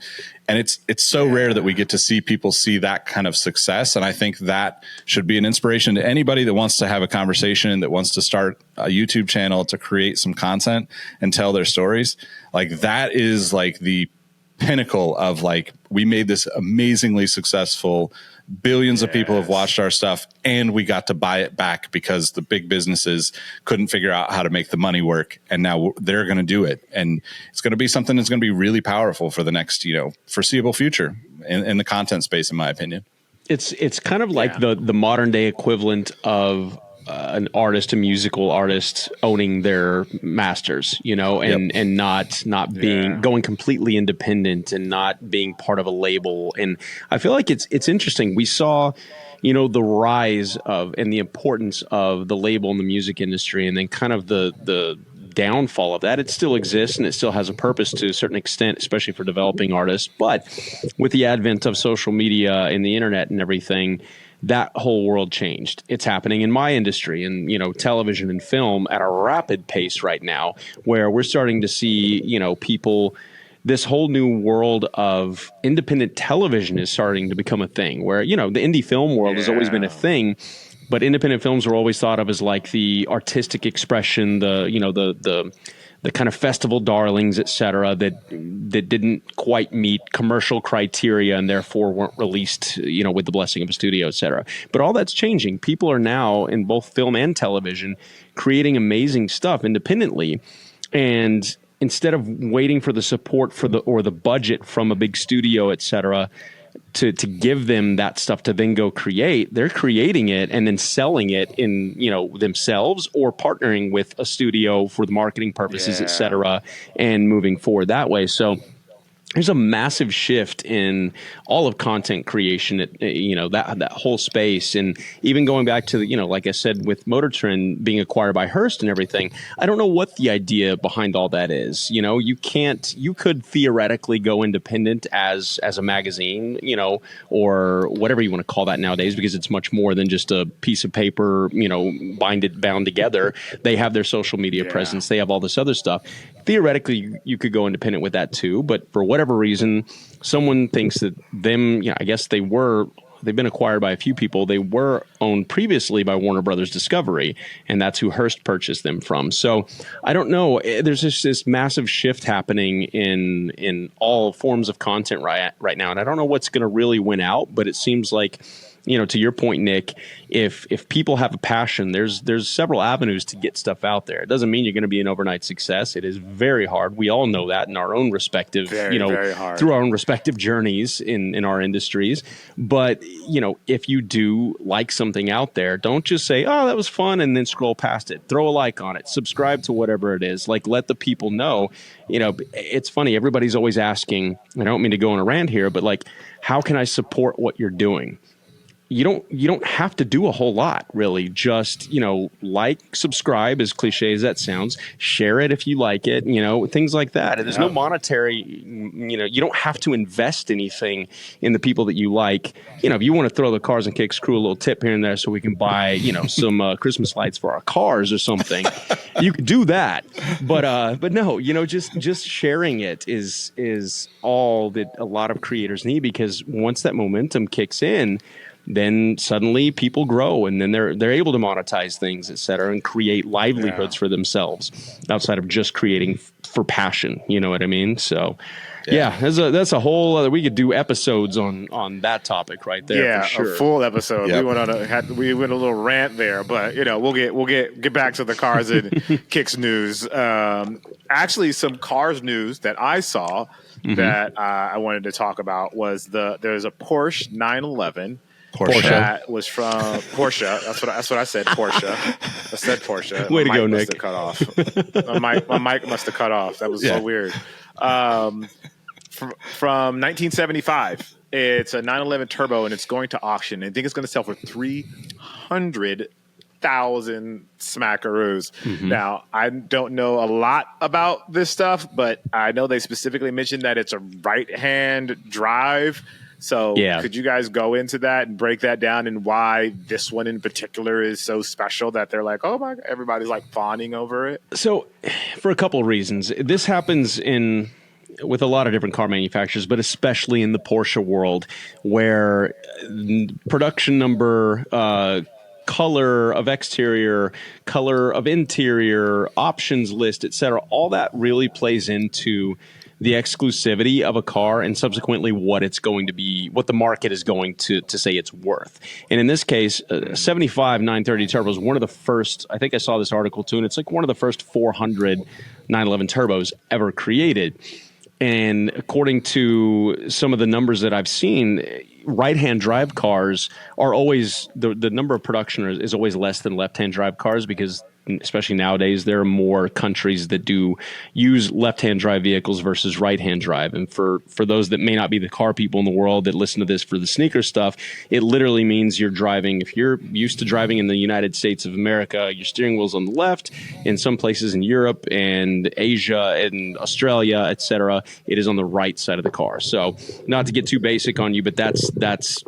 And it's so rare that we get to see people see that kind of success. And I think that should be an inspiration to anybody that wants to have a conversation, that wants to start a YouTube channel to create some content and tell their stories. Like that is like the pinnacle of like, we made this amazingly successful, billions of people have watched our stuff, and we got to buy it back because the big businesses couldn't figure out how to make the money work. And now they're going to do it. And it's going to be something that's going to be really powerful for the next, you know, foreseeable future in the content space, in my opinion. It's kind of like the modern day equivalent of an artist, a musical artist owning their masters, you know, and not being going completely independent and not being part of a label. And I feel like it's interesting. We saw, you know, the rise of and the importance of the label in the music industry, and then kind of the downfall of that. It still exists and it still has a purpose to a certain extent, especially for developing artists. But with the advent of social media and the internet and everything, that whole world changed. It's happening in my industry and, you know, television and film at a rapid pace right now, where we're starting to see, you know, people, this whole new world of independent television is starting to become a thing where, you know, the indie film world has always been a thing, but independent films were always thought of as like the artistic expression, the kind of festival darlings, et cetera, that didn't quite meet commercial criteria and therefore weren't released, you know, with the blessing of a studio, et cetera. But all that's changing. People are now in both film and television creating amazing stuff independently. And instead of waiting for the support or the budget from a big studio, et cetera, to give them that stuff to then go create, they're creating it and then selling it in, you know, themselves or partnering with a studio for the marketing purposes, et cetera, and moving forward that way. So there's a massive shift in all of content creation at, that whole space. And even going back to the, like I said, with Motor Trend being acquired by Hearst and everything, I don't know what the idea behind all that is. You could theoretically go independent as a magazine, or whatever you want to call that nowadays, because it's much more than just a piece of paper, bound together. They have their social media presence. They have all this other stuff. Theoretically, you could go independent with that too, but for whatever reason, someone thinks that I guess they've been acquired by a few people. They were owned previously by Warner Brothers Discovery, and that's who Hearst purchased them from. So I don't know. There's just this massive shift happening in all forms of content right now, and I don't know what's going to really win out, but it seems like, to your point, Nick, if people have a passion, there's several avenues to get stuff out there. It doesn't mean you're going to be an overnight success. It is very hard. We all know that in our own respective, very hard. Through our own respective journeys in our industries. But, if you do like something out there, don't just say, oh, that was fun, and then scroll past it. Throw a like on it. Subscribe to whatever it is. Like, let the people know. It's funny. Everybody's always asking, I don't mean to go on a rant here, but like, how can I support what you're doing? You don't have to do a whole lot, really. Just, like, subscribe, as cliche as that sounds, share it if you like it, things like that. And there's no monetary, you don't have to invest anything in the people that you like. If you want to throw the Cars and Kicks crew a little tip here and there so we can buy, some Christmas lights for our cars or something, you could do that. But no, just sharing it is all that a lot of creators need, because once that momentum kicks in, then suddenly people grow, and then they're able to monetize things, et cetera, and create livelihoods for themselves outside of just creating for passion. You know what I mean? So that's a whole other, we could do episodes on that topic right there. Yeah, for sure. A full episode. Yep. We went a little rant there, but we'll get back to the Cars and Kicks news. Actually, some Cars news that I saw that I wanted to talk about was there's a Porsche 911. Porsche. That was from Porsche. That's what I said. Porsche. I said Porsche. Way to go, Nick. Cut off. my mic must have cut off. That was so weird. From 1975. It's a 911 Turbo, and it's going to auction. I think it's going to sell for $300,000 smackaroos. Now, I don't know a lot about this stuff, but I know they specifically mentioned that it's a right-hand drive. So could you guys go into that and break that down, and why this one in particular is so special that they're like, oh my God, everybody's like fawning over it? So for a couple of reasons, this happens with a lot of different car manufacturers, but especially in the Porsche world, where production number, color of exterior, color of interior, options list, et cetera, all that really plays into the exclusivity of a car, and subsequently what it's going to be, what the market is going to say it's worth. And in this case, 75 930 Turbo is one of the first, I think I saw this article too, and it's like one of the first 400 911 Turbos ever created. And according to some of the numbers that I've seen, right-hand drive cars are always, the number of production is always less than left-hand drive cars, because especially nowadays, there are more countries that do use left-hand drive vehicles versus right-hand drive. And for those that may not be the car people in the world that listen to this for the sneaker stuff, it literally means you're driving, if you're used to driving in the United States of America, your steering wheel's on the left. In some places in Europe and Asia and Australia, et cetera, it is on the right side of the car. So not to get too basic on you, but that's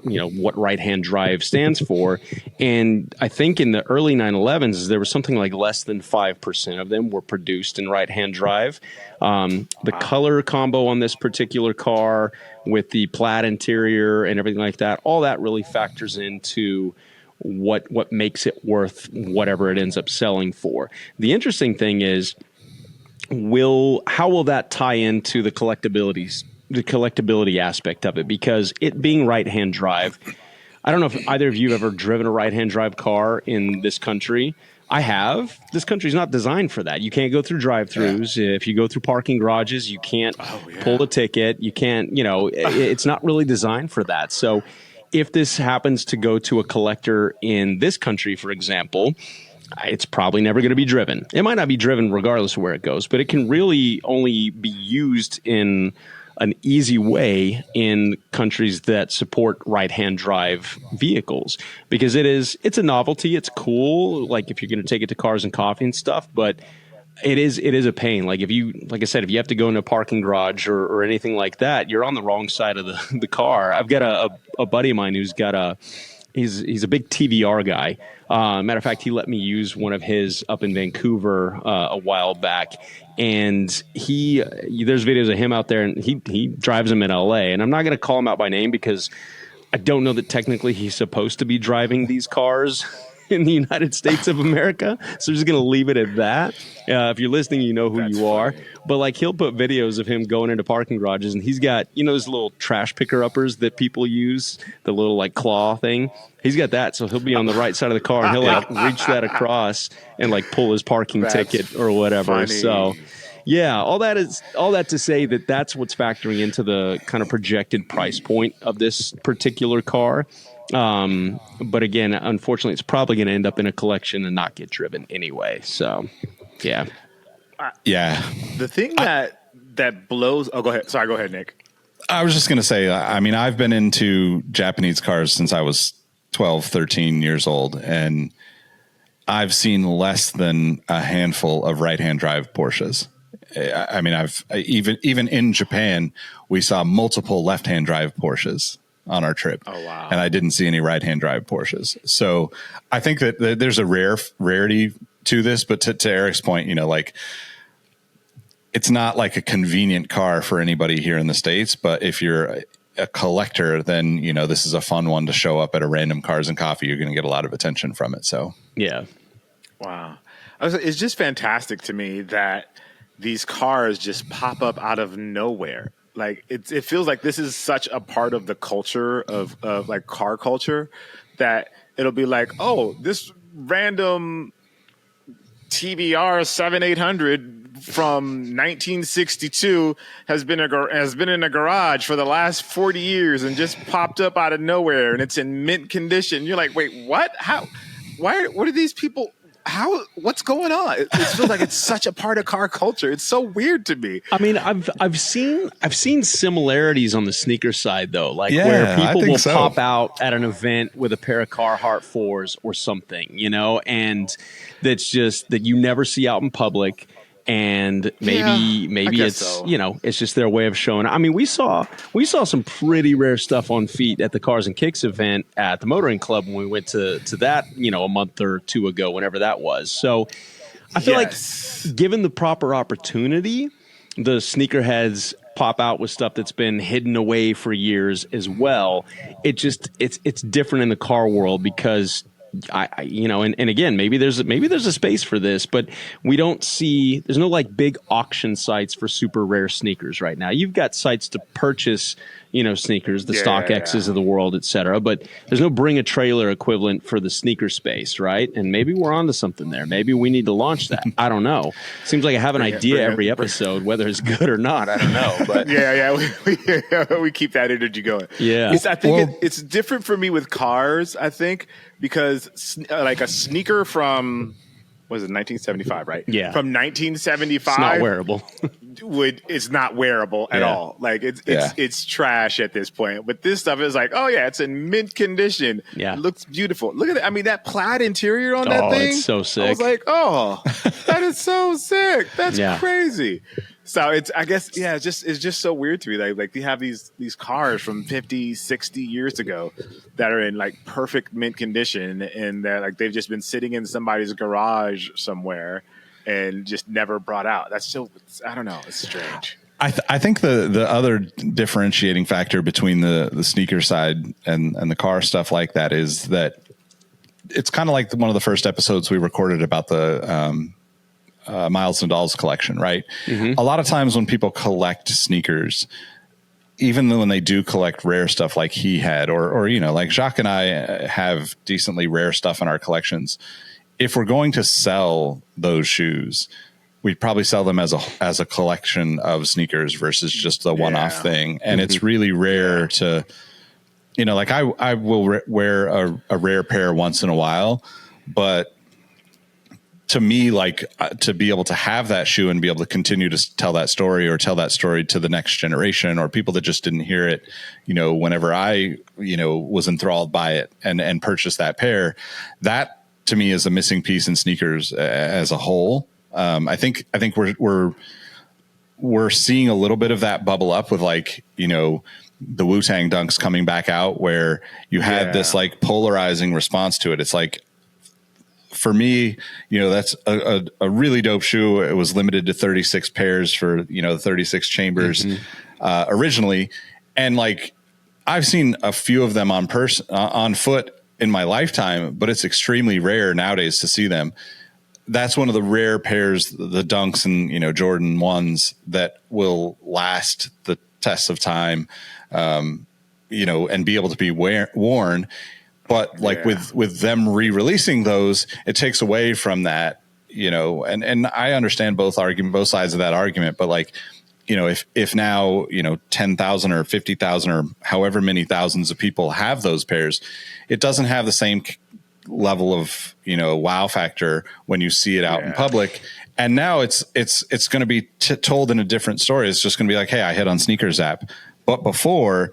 what right-hand drive stands for. And I think in the early 911s, there was something like less than 5% of them were produced in right-hand drive. The color combo on this particular car with the plaid interior and everything like that, all that really factors into what makes it worth whatever it ends up selling for. The interesting thing is, how will that tie into the collectability aspect of it? Because it being right-hand drive, I don't know if either of you have ever driven a right-hand drive car in this country. I have. This country's not designed for that. You can't go through drive-thrus. Yeah. If you go through parking garages, you can't pull the ticket. You can't, it's not really designed for that. So if this happens to go to a collector in this country, for example, it's probably never going to be driven. It might not be driven regardless of where it goes, but it can really only be used in an easy way in countries that support right-hand drive vehicles, because it's a novelty. It's cool. Like if you're going to take it to Cars and Coffee and stuff, but it is a pain. Like like I said, if you have to go into a parking garage or anything like that, you're on the wrong side of the car. I've got a buddy of mine who's got he's a big TVR guy. Matter of fact, he let me use one of his up in Vancouver a while back, and there's videos of him out there, and he drives them in LA. And I'm not going to call him out by name because I don't know that technically he's supposed to be driving these cars in the United States of America. So I'm just going to leave it at that. If you're listening, you know who you are. But like he'll put videos of him going into parking garages, and he's got, those little trash picker uppers that people use, the little like claw thing. He's got that. So he'll be on the right side of the car and he'll like reach that across and like pull his parking ticket or whatever. Funny. So yeah, all that to say that's what's factoring into the kind of projected price point of this particular car. But again, unfortunately, it's probably going to end up in a collection and not get driven anyway. So, yeah. The thing that blows. Oh, go ahead. Sorry, go ahead, Nick. I was just going to say, I mean, I've been into Japanese cars since I was 12, 13 years old, and I've seen less than a handful of right-hand drive Porsches. I mean, even in Japan, we saw multiple left-hand drive Porsches on our trip. Oh, wow. And I didn't see any right-hand drive Porsches. So I think that there's a rarity to this, but to Eric's point, like it's not like a convenient car for anybody here in the States, but if you're a collector, then, this is a fun one to show up at a random Cars and Coffee. You're going to get a lot of attention from it. So, yeah. Wow. It's just fantastic to me that these cars just pop up out of nowhere. Like it feels like this is such a part of the culture of like car culture that it'll be like, oh, this random TVR 7800 from 1962 has been in a garage for the last 40 years and just popped up out of nowhere and it's in mint condition. You're like, wait, what? How? Why? What are these people? How? What's going on? It feels like it's such a part of car culture. It's so weird to me. I mean, I've seen similarities on the sneaker side though, like where people will pop out at an event with a pair of Carhartt 4s or something, and that's just that you never see out in public. And maybe it's it's just their way of showing. I mean, we saw some pretty rare stuff on feet at the Cars and Kicks event at the Motoring Club when we went to that a month or two ago, whenever that was. So I feel like given the proper opportunity, the sneakerheads pop out with stuff that's been hidden away for years as well. It's different in the car world because and again, maybe there's a space for this, but there's no like big auction sites for super rare sneakers right now. You've got sites to purchase, sneakers, the StockX's of the world, et cetera, but there's no bring a trailer equivalent for the sneaker space, right? And maybe we're onto something there. Maybe we need to launch that. I don't know. Seems like I have an idea every episode, whether it's good or not. I don't know, but we keep that energy going. Yeah, I think it's different for me with cars. I think. Because like a sneaker from, what is it, 1975, right? Yeah. From 1975. It's not wearable. It's not wearable at all. Like it's trash at this point. But this stuff is like, oh yeah, it's in mint condition. Yeah. It looks beautiful. Look at it. I mean, that plaid interior on that thing. It's so sick. I was like, oh, that is so sick. That's crazy. So it's just so weird to me. Like you have these cars from 50, 60 years ago that are in like perfect mint condition and that like they've just been sitting in somebody's garage somewhere and just never brought out. That's still, I don't know. It's strange. I think the other differentiating factor between the sneaker side and the car stuff like that is that it's kind of like one of the first episodes we recorded about the Miles and Dolls collection, right? Mm-hmm. A lot of times when people collect sneakers, even when they do collect rare stuff like he had, or like Jacques and I have decently rare stuff in our collections. If we're going to sell those shoes, we'd probably sell them as a collection of sneakers versus just a one-off thing. And it's really rare to, like I will wear a rare pair once in a while, but to me, like to be able to have that shoe and be able to continue to tell that story or tell that story to the next generation or people that just didn't hear it, whenever I, was enthralled by it and purchased that pair, that to me is a missing piece in sneakers as a whole. I think we're seeing a little bit of that bubble up with like, the Wu-Tang Dunks coming back out where you had this like polarizing response to it. It's like, for me, that's a really dope shoe. It was limited to 36 pairs for, 36 chambers originally. And like, I've seen a few of them on foot in my lifetime, but it's extremely rare nowadays to see them. That's one of the rare pairs, the Dunks and, Jordan 1s that will last the test of time, and be able to be worn. But like with them re-releasing those, it takes away from that, and I understand both sides of that argument. But like, if now, 10,000 or 50,000 or however many thousands of people have those pairs, it doesn't have the same level of, wow factor when you see it out in public. And now it's going to be told in a different story. It's just going to be like, hey, I hit on Sneakers app. But before,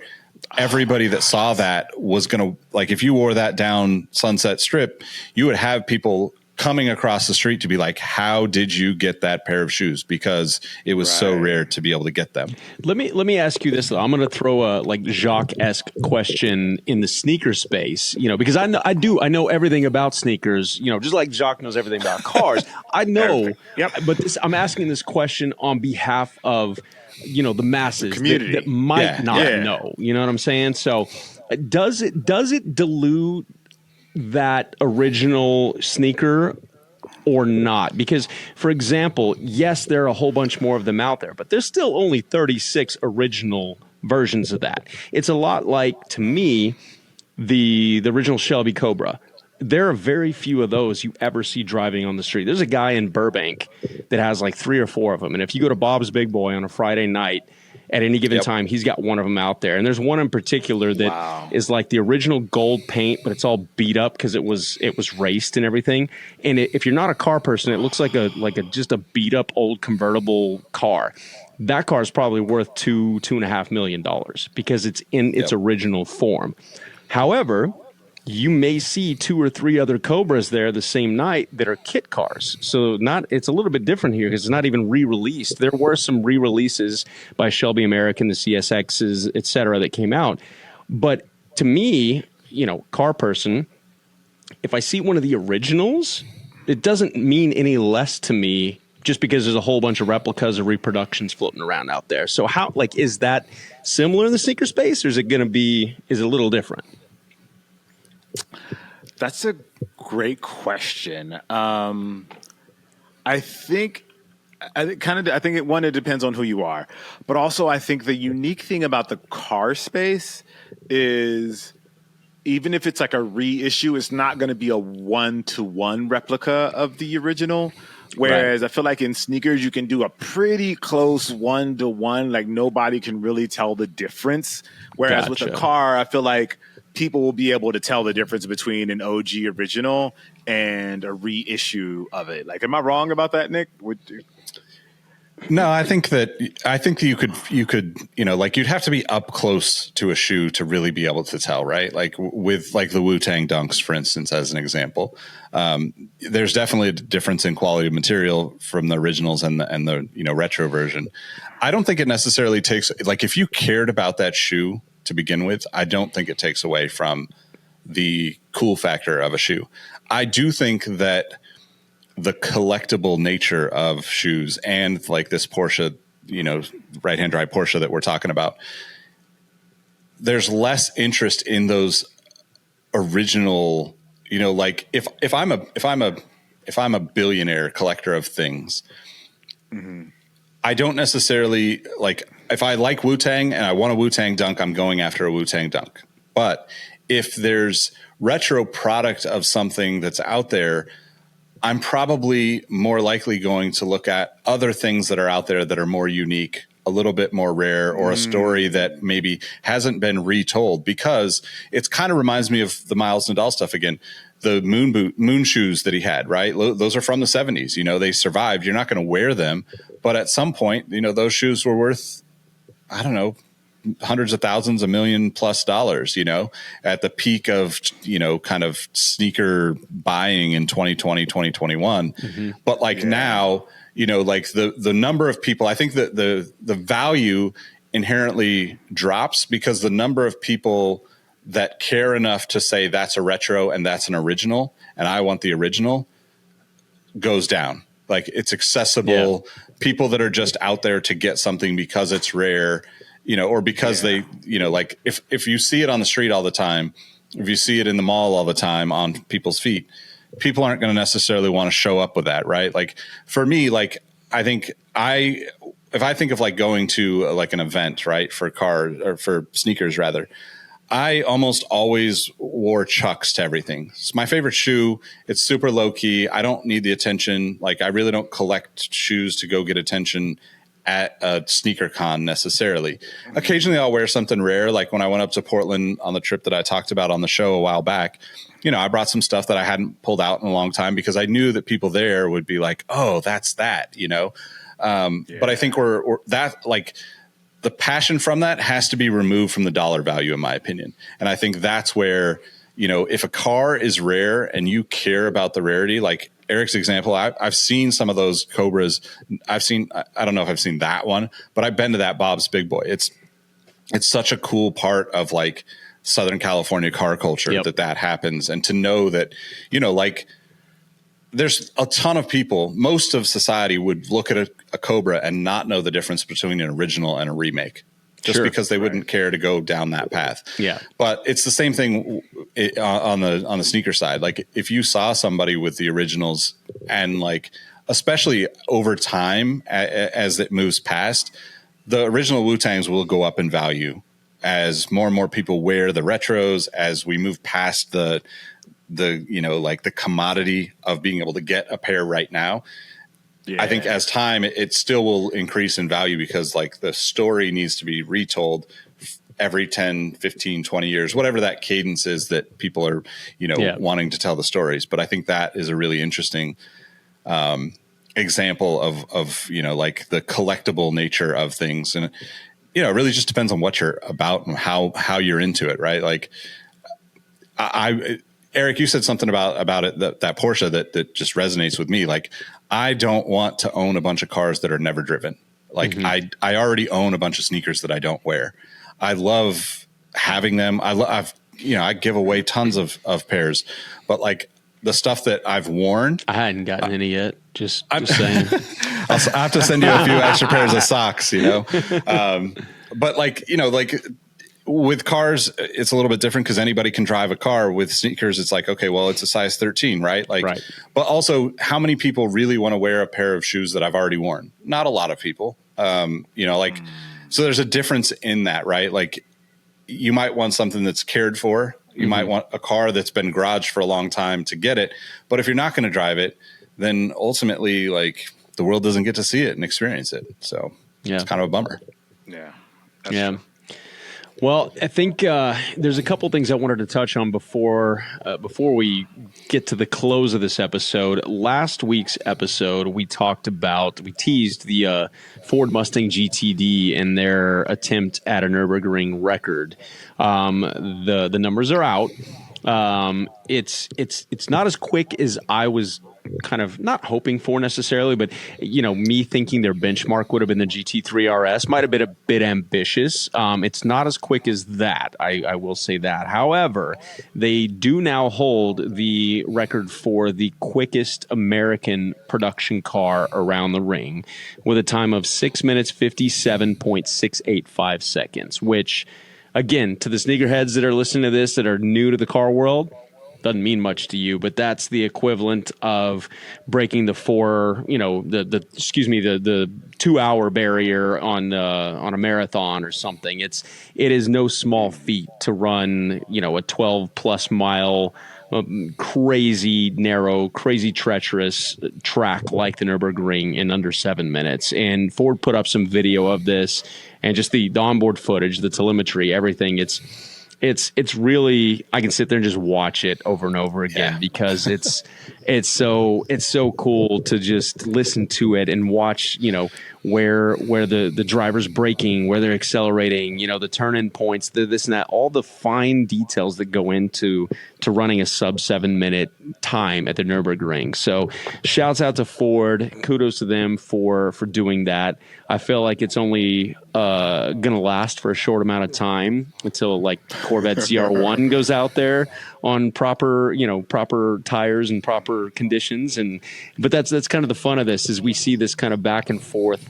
everybody that saw that was going to, like, if you wore that down Sunset Strip, you would have people coming across the street to be like, how did you get that pair of shoes? Because it was so rare to be able to get them. Let me ask you this though. I'm going to throw a like Jacques-esque question in the sneaker space, because I know everything about sneakers, just like Jacques knows everything about cars. I know, but I'm asking this question on behalf of, the masses that might not know, you know what I'm saying? So does it dilute that original sneaker or not? Because, for example, yes, there are a whole bunch more of them out there, but there's still only 36 original versions of that. It's a lot like, to me, the original Shelby Cobra. There are very few of those you ever see driving on the street. There's a guy in Burbank that has like 3 or 4 of them. And if you go to Bob's Big Boy on a Friday night, at any given time, he's got one of them out there. And there's one in particular that is like the original gold paint, but it's all beat up because it was raced and everything. And if you're not a car person, it looks like just a beat up old convertible car. That car is probably worth $2.5 million because it's in its original form. However, you may see 2 or 3 other Cobras there the same night that are kit cars. So it's a little bit different here because it's not even re-released. There were some re-releases by Shelby American, the CSXs, et cetera, that came out. But to me, car person, if I see one of the originals, it doesn't mean any less to me just because there's a whole bunch of replicas or reproductions floating around out there. So how, is that similar in the sneaker space, or is it a little different? That's a great question. I think it depends on who you are, but also I think the unique thing about the car space is even if it's like a reissue, it's not going to be a 1-to-1 replica of the original. Whereas I feel like in sneakers, you can do a pretty close 1-to-1, like nobody can really tell the difference. Whereas with a car, I feel like people will be able to tell the difference between an OG original and a reissue of it. Like, am I wrong about that, Nick? No, I think that you could, like, you'd have to be up close to a shoe to really be able to tell, right? Like with like the Wu-Tang Dunks, for instance, as an example, there's definitely a difference in quality of material from the originals and the retro version. I don't think it necessarily takes, like, if you cared about that shoe to begin with, I don't think it takes away from the cool factor of a shoe. I do think that the collectible nature of shoes and like this Porsche, right-hand drive Porsche that we're talking about, there's less interest in those original, like if I'm a billionaire collector of things, I don't necessarily like, if I like Wu-Tang and I want a Wu-Tang Dunk, I'm going after a Wu-Tang Dunk. But if there's retro product of something that's out there, I'm probably more likely going to look at other things that are out there that are more unique, a little bit more rare, or a story that maybe hasn't been retold, because it's kind of reminds me of the Miles Nadal stuff again. the moon shoes that he had, right? Those are from the 70s. You know, they survived. You're not going to wear them, but at some point, you know, those shoes were worth, I don't know, hundreds of thousands, $1 million+ dollars, you know, at the peak of, you know, kind of sneaker buying in 2020, 2021. But like now, you know, like the number of people, I think that the value inherently drops because the number of people that care enough to say that's a retro and that's an original and I want the original goes down. Like it's accessible. People that are just out there to get something because it's rare, you know, or because they, you know, like if you see it on the street all the time, if you see it in the mall all the time on people's feet, people aren't going to necessarily want to show up with that. Right. Like for me, like, I think if I think of like going to like an event, right, for cars or for sneakers rather, I almost always wore Chucks to everything. It's my favorite shoe. It's super low key. I don't need the attention. Like I really don't collect shoes to go get attention at a sneaker con necessarily. Occasionally I'll wear something rare. Like when I went up to Portland on the trip that I talked about on the show a while back, you know, I brought some stuff that I hadn't pulled out in a long time because I knew that people there would be like, oh, that's that, you know? But I think we're that like, the passion from that has to be removed from the dollar value, in my opinion. And I think that's where, you know, if a car is rare and you care about the rarity, like Eric's example, I've seen some of those Cobras. I don't know if I've seen that one, but I've been to that Bob's Big Boy. It's such a cool part of like Southern California car culture that happens. And to know that, you know, like there's a ton of people, most of society would look at a Cobra and not know the difference between an original and a remake just because they wouldn't care to go down that path. Yeah. But it's the same thing on the sneaker side. Like if you saw somebody with the originals and like, especially over time, as it moves past, the original Wu-Tangs will go up in value as more and more people wear the retros, as we move past the you know, like the commodity of being able to get a pair right now. I think as time, it still will increase in value because like the story needs to be retold every 10, 15, 20 years, whatever that cadence is that people are, you know, wanting to tell the stories. But I think that is a really interesting example of, you know, like the collectible nature of things. And, you know, it really just depends on what you're about and how you're into it. Right. Like Erik, you said something about it, that Porsche that just resonates with me. Like, I don't want to own a bunch of cars that are never driven. Like I already own a bunch of sneakers that I don't wear. I love having them. I give away tons of pairs, but like the stuff that I've worn, I hadn't gotten any yet. Just saying. I have to send you a few extra pairs of socks, you know? But like, you know, like, with cars, it's a little bit different because anybody can drive a car. With sneakers, it's like, okay, well, it's a size 13, right? Like, but also, how many people really want to wear a pair of shoes that I've already worn? Not a lot of people. You know, like, so there's a difference in that, right? Like, you might want something that's cared for. You might want a car that's been garaged for a long time to get it. But if you're not going to drive it, then ultimately, like, the world doesn't get to see it and experience it. So it's kind of a bummer. Yeah. True. Well, I think there's a couple things I wanted to touch on before we get to the close of this episode. Last week's episode, we teased the Ford Mustang GTD and their attempt at a Nurburgring record. The numbers are out. It's not as quick as I was kind of not hoping for necessarily, but you know, me thinking their benchmark would have been the GT3 RS might have been a bit ambitious. It's not as quick as that. I will say that. However, they do now hold the record for the quickest American production car around the ring with a time of 6 minutes, 57.685 seconds, which again, to the sneakerheads that are listening to this that are new to the car world, doesn't mean much to you, but that's the equivalent of breaking the 2 hour barrier on a marathon or something. It is no small feat to run, you know, a 12 plus mile crazy narrow, crazy treacherous track like the Nurburgring in under 7 minutes. And Ford put up some video of this and just the onboard footage, the telemetry, everything. it's really, I can sit there and just watch it over and over again because it's so cool to just listen to it and watch, where the driver's braking, where they're accelerating, the turn-in points, this and that, all the fine details that go into running a sub 7-minute time at the Nurburgring. So shouts out to Ford. Kudos to them for doing that. I feel like it's only going to last for a short amount of time until like Corvette ZR1 goes out there on proper tires and proper conditions. But that's kind of the fun of this, is we see this kind of back and forth,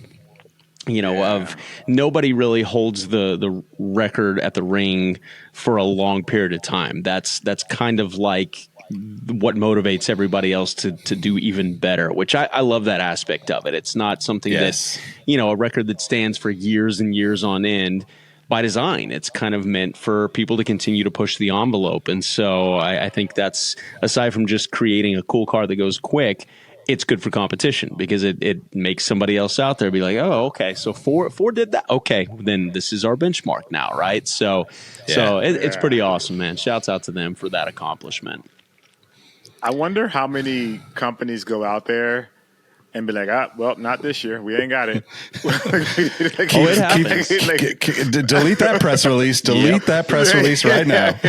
of nobody really holds the record at the ring for a long period of time. That's kind of like what motivates everybody else to do even better, which I love that aspect of it. It's not something that, a record that stands for years and years on end by design. It's kind of meant for people to continue to push the envelope. And so I think that's, aside from just creating a cool car that goes quick, it's good for competition because it makes somebody else out there be like, oh, okay, so Ford did that. Okay, then this is our benchmark now, right? So it's pretty awesome, man. Shouts out to them for that accomplishment. I wonder how many companies go out there and be like, well, not this year. We ain't got it. It happens. Delete that press release. Delete that press release right now.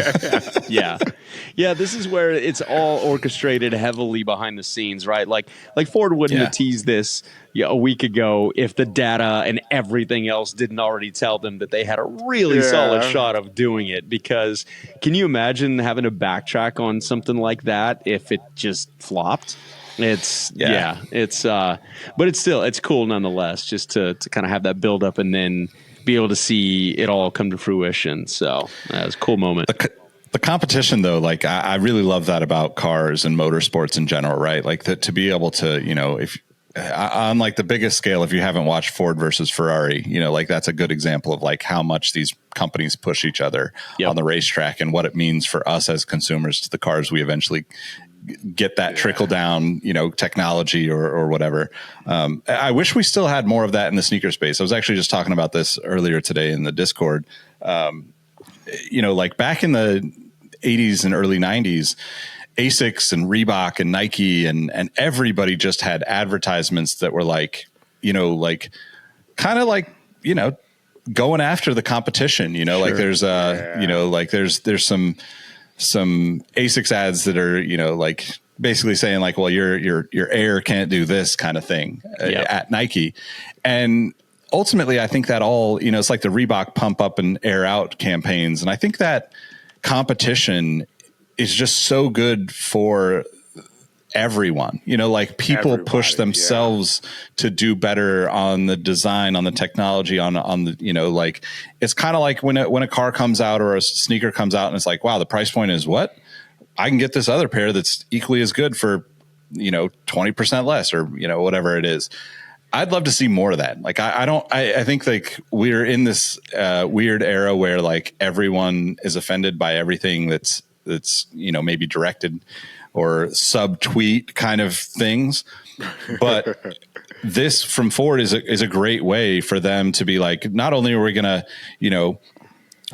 Yeah, this is where it's all orchestrated heavily behind the scenes, right? Like Ford wouldn't have teased this a week ago if the data and everything else didn't already tell them that they had a really solid shot of doing it. Because can you imagine having to backtrack on something like that if it just flopped? But it's cool nonetheless, just to kind of have that build up and then be able to see it all come to fruition. So that was a cool moment. The competition, though, like I really love that about cars and motorsports in general, right? Like to be able to, if on like the biggest scale, if you haven't watched Ford versus Ferrari, like that's a good example of like how much these companies push each other on the racetrack and what it means for us as consumers to the cars we eventually get that trickle down, technology or whatever. I wish we still had more of that in the sneaker space. I was actually just talking about this earlier today in the Discord. Like back in the 80s and early 90s, Asics and Reebok and Nike and everybody just had advertisements that were like, kind of like, going after the competition, like there's there's some Asics ads that are, like basically saying like, well, your Air can't do this kind of thing at Nike. And ultimately, I think that all, it's like the Reebok pump up and air out campaigns. And I think that competition is just so good for everyone, like people push themselves to do better on the design, on the technology, on the, like, it's kind of like when a car comes out or a sneaker comes out and it's like, wow, the price point is what? I can get this other pair that's equally as good for, 20% less or, whatever it is. I'd love to see more of that. Like, I think like we're in this weird era where like everyone is offended by everything that's, maybe directed or sub tweet kind of things. But this from Ford is a great way for them to be like, not only are we going to,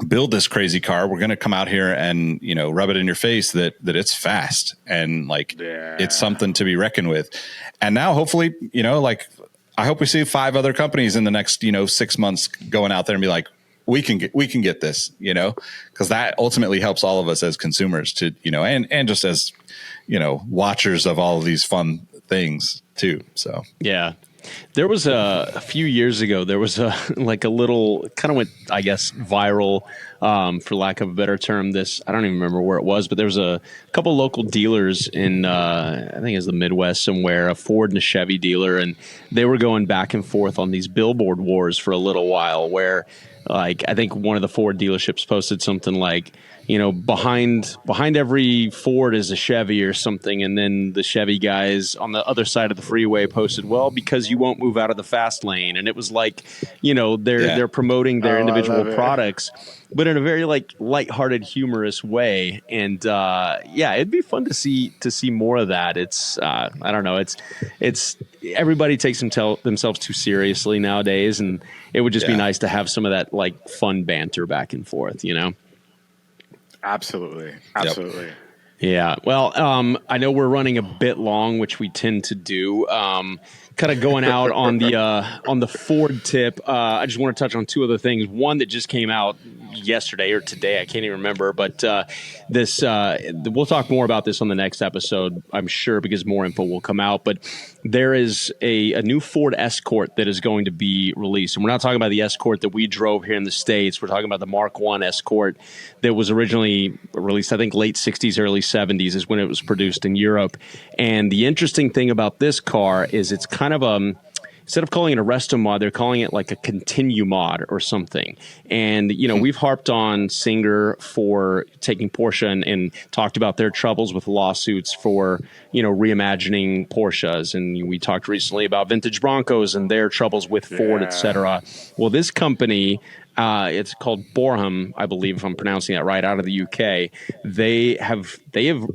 build this crazy car, we're going to come out here and, rub it in your face that it's fast and like, it's something to be reckoned with. And now hopefully, like, I hope we see 5 other companies in the next, 6 months going out there and be like, we can get this, because that ultimately helps all of us as consumers to, and just as, watchers of all of these fun things too. So, yeah. There was a few years ago, there was a little kind of went, I guess, viral, for lack of a better term. I don't even remember where it was, but there was a couple local dealers in, I think it's the Midwest somewhere, a Ford and a Chevy dealer. And they were going back and forth on these billboard wars for a little while where, like, I think one of the Ford dealerships posted something like, behind every Ford is a Chevy or something. And then the Chevy guys on the other side of the freeway posted, well, because you won't move out of the fast lane. And it was like, they're promoting their individual products, but in a very like lighthearted, humorous way. And it'd be fun to see more of that. It's I don't know. It's everybody takes themselves too seriously nowadays. And it would just be nice to have some of that like fun banter back and forth, Absolutely. Yeah. Well, I know we're running a bit long, which we tend to do. Kind of going out on the Ford tip. I just want to touch on two other things. One that just came out yesterday or today, I can't even remember. But this we'll talk more about this on the next episode, I'm sure, because more info will come out. But there is a new Ford Escort that is going to be released, and we're not talking about the Escort that we drove here in the States. We're talking about the Mark I Escort that was originally released, I think, late 60s, early 70s is when it was produced in Europe. And the interesting thing about this car is it's kind of instead of calling it a resto mod, they're calling it like a continue mod or something. And, we've harped on Singer for taking Porsche and talked about their troubles with lawsuits for, reimagining Porsches. And we talked recently about vintage Broncos and their troubles with Ford, et cetera. Well, this company, it's called Borham, I believe, if I'm pronouncing that right, out of the UK. They have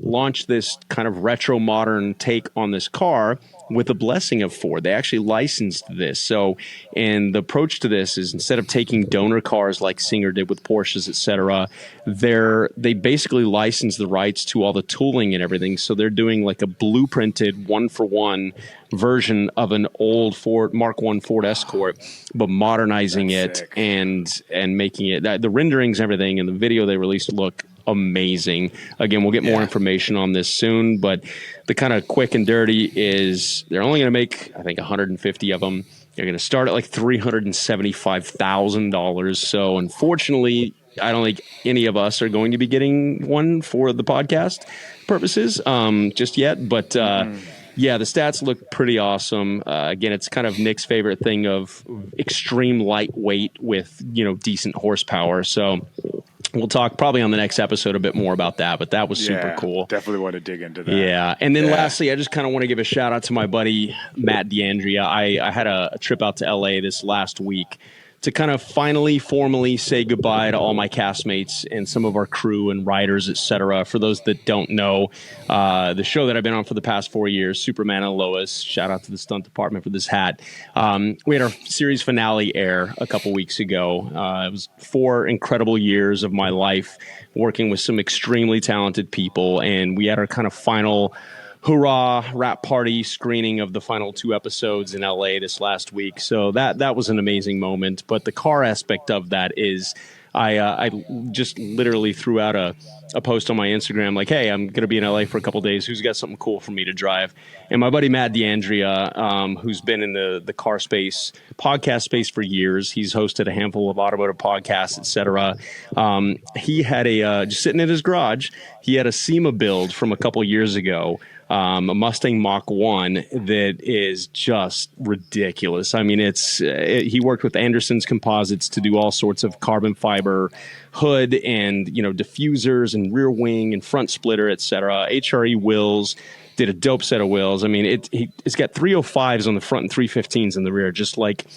launched this kind of retro modern take on this car with the blessing of Ford. They actually licensed this. So, and the approach to this is, instead of taking donor cars like Singer did with Porsches, et cetera, they basically license the rights to all the tooling and everything. So they're doing like a blueprinted one-for-one version of an old Mark I Ford Escort, but modernizing it and making it, the renderings and everything and the video they released look amazing. Again, we'll get more information on this soon, but the kind of quick and dirty is they're only going to make, I think, 150 of them. They're going to start at like $375,000. So unfortunately, I don't think any of us are going to be getting one for the podcast purposes just yet. But yeah, the stats look pretty awesome. Again, it's kind of Nick's favorite thing of extreme lightweight with, decent horsepower. So we'll talk probably on the next episode a bit more about that, but that was super cool. Definitely want to dig into that. Yeah. And then lastly, I just kind of want to give a shout out to my buddy, Matt D'Andrea. I had a trip out to LA this last week to kind of finally formally say goodbye to all my castmates and some of our crew and riders, et cetera. For those that don't know, the show that I've been on for the past 4 years, Superman and Lois, shout out to the stunt department for this hat. We had our series finale air a couple weeks ago. It was 4 incredible years of my life working with some extremely talented people. And we had our kind of final hurrah wrap party screening of the final 2 episodes in LA this last week. So that was an amazing moment. But the car aspect of that is I just literally threw out a post on my Instagram like, hey, I'm going to be in LA for a couple days. Who's got something cool for me to drive? And my buddy Matt D'Andrea, who's been in the car space, podcast space for years. He's hosted a handful of automotive podcasts, et cetera. He had just sitting in his garage, he had a SEMA build from a couple years ago. A Mustang Mach 1 that is just ridiculous. I mean, he worked with Anderson's Composites to do all sorts of carbon fiber hood and, diffusers and rear wing and front splitter, et cetera. HRE wheels, did a dope set of wheels. I mean, it's got 305s on the front and 315s in the rear, just like,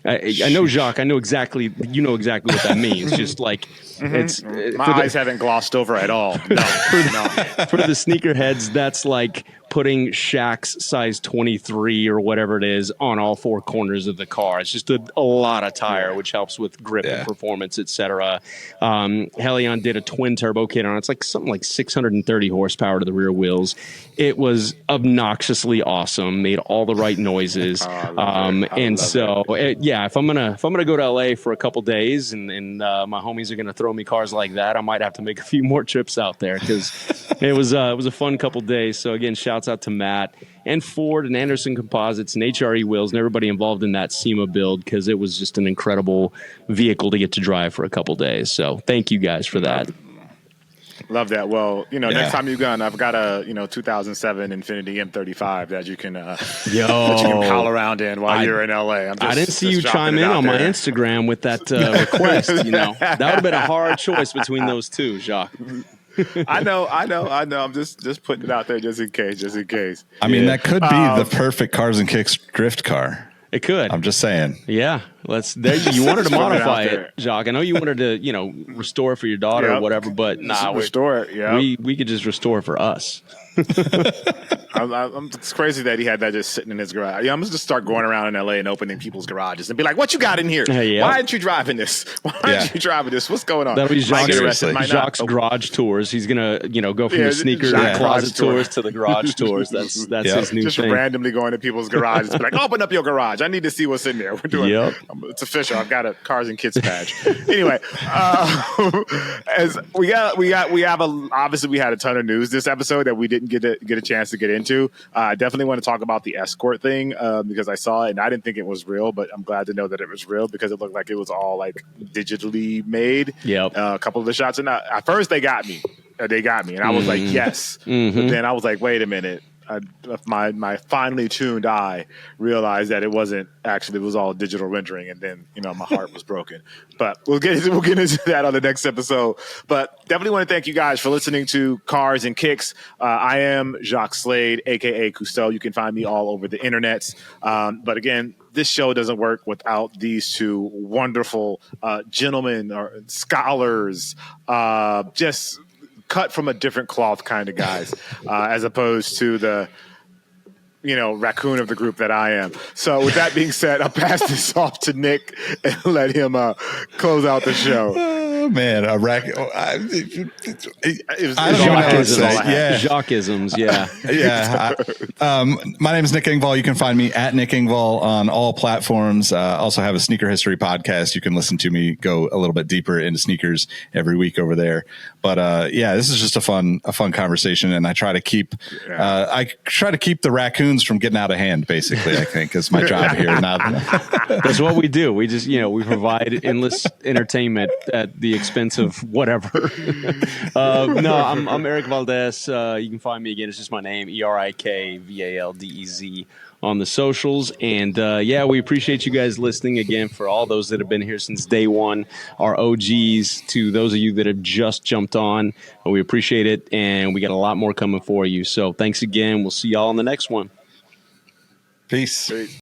I know, Jacques, you know exactly what that means. Just like it's my eyes haven't glossed over at all. No. For the sneakerheads, that's like putting Shaq's size 23 or whatever it is on all 4 corners of the car. It's just a lot of tire, which helps with grip and performance, etc. Helion did a twin turbo kit on it. It's like something like 630 horsepower to the rear wheels. It was obnoxiously awesome. Made all the right noises. If I'm gonna go to LA for a couple days and my homies are gonna throw me cars like that, I might have to make a few more trips out there because it was a fun couple days. So again, shouts out to Matt and Ford and Anderson Composites and HRE Wheels and everybody involved in that SEMA build, because it was just an incredible vehicle to get to drive for a couple days. So thank you guys for that. Love that. Well, next time you're gone, I've got a 2007 Infiniti M35 that you can pal around in while you're in LA. I didn't see you chime in on my Instagram with that request. That would have been a hard choice between those two, Jacques. I know. I'm just putting it out there just in case. I mean, that could be the perfect Cars and Kicks drift car. It could. I'm just saying. Yeah. You wanted to modify it, Jacques. I know you wanted to, restore it for your daughter or whatever, but restore it. Yeah. We could just restore it for us. It's crazy that he had that just sitting in his garage. Yeah, I'm just start going around in LA and opening people's garages and be like, "What you got in here? Yep. Why aren't you driving this? Why aren't you driving this? What's going on?" That'll be Might get arrested, might not. Jacques garage tours. He's gonna, go from the sneaker Jacques closet garage tours to the garage tours. That's his new just thing. randomly going to people's garages, be like, "Open up your garage. I need to see what's in there." We're doing. It's official. I've got a Cars and Kits badge. Anyway, as obviously we had a ton of news this episode that we didn't get a chance to get into. I definitely want to talk about the Escort thing because I saw it and I didn't think it was real, but I'm glad to know that it was real because it looked like it was all like digitally made. Yep. A couple of the shots, and at first they got me, and I was like, yes, but then I was like, wait a minute. My finely tuned eye realized that it wasn't actually, it was all digital rendering, and then my heart was broken. But we'll get into that on the next episode. But definitely want to thank you guys for listening to Cars and Kicks. I am Jacques Slade, aka Cousteau. You can find me all over the internets. But again, this show doesn't work without these two wonderful gentlemen or scholars, just cut from a different cloth kind of guys, as opposed to the raccoon of the group that I am. So with that being said, I'll pass this off to Nick and let him close out the show. Oh man, a raccoon. I don't know what to say. Yeah, Jacques-isms, yeah. My name is Nick Engvall. You can find me at Nick Engvall on all platforms. Also have a sneaker history podcast. You can listen to me go a little bit deeper into sneakers every week over there. But this is just a fun conversation, and I try to keep the raccoons from getting out of hand. Basically, I think is my job here. That's what we do. We just we provide endless entertainment at the expense of whatever. I'm Erik Valdez. You can find me again. It's just my name, ErikValdez on the socials. And we appreciate you guys listening again. For all those that have been here since day one, our OGs, to those of you that have just jumped on, we appreciate it. And we got a lot more coming for you. So thanks again. We'll see y'all on the next one. Peace.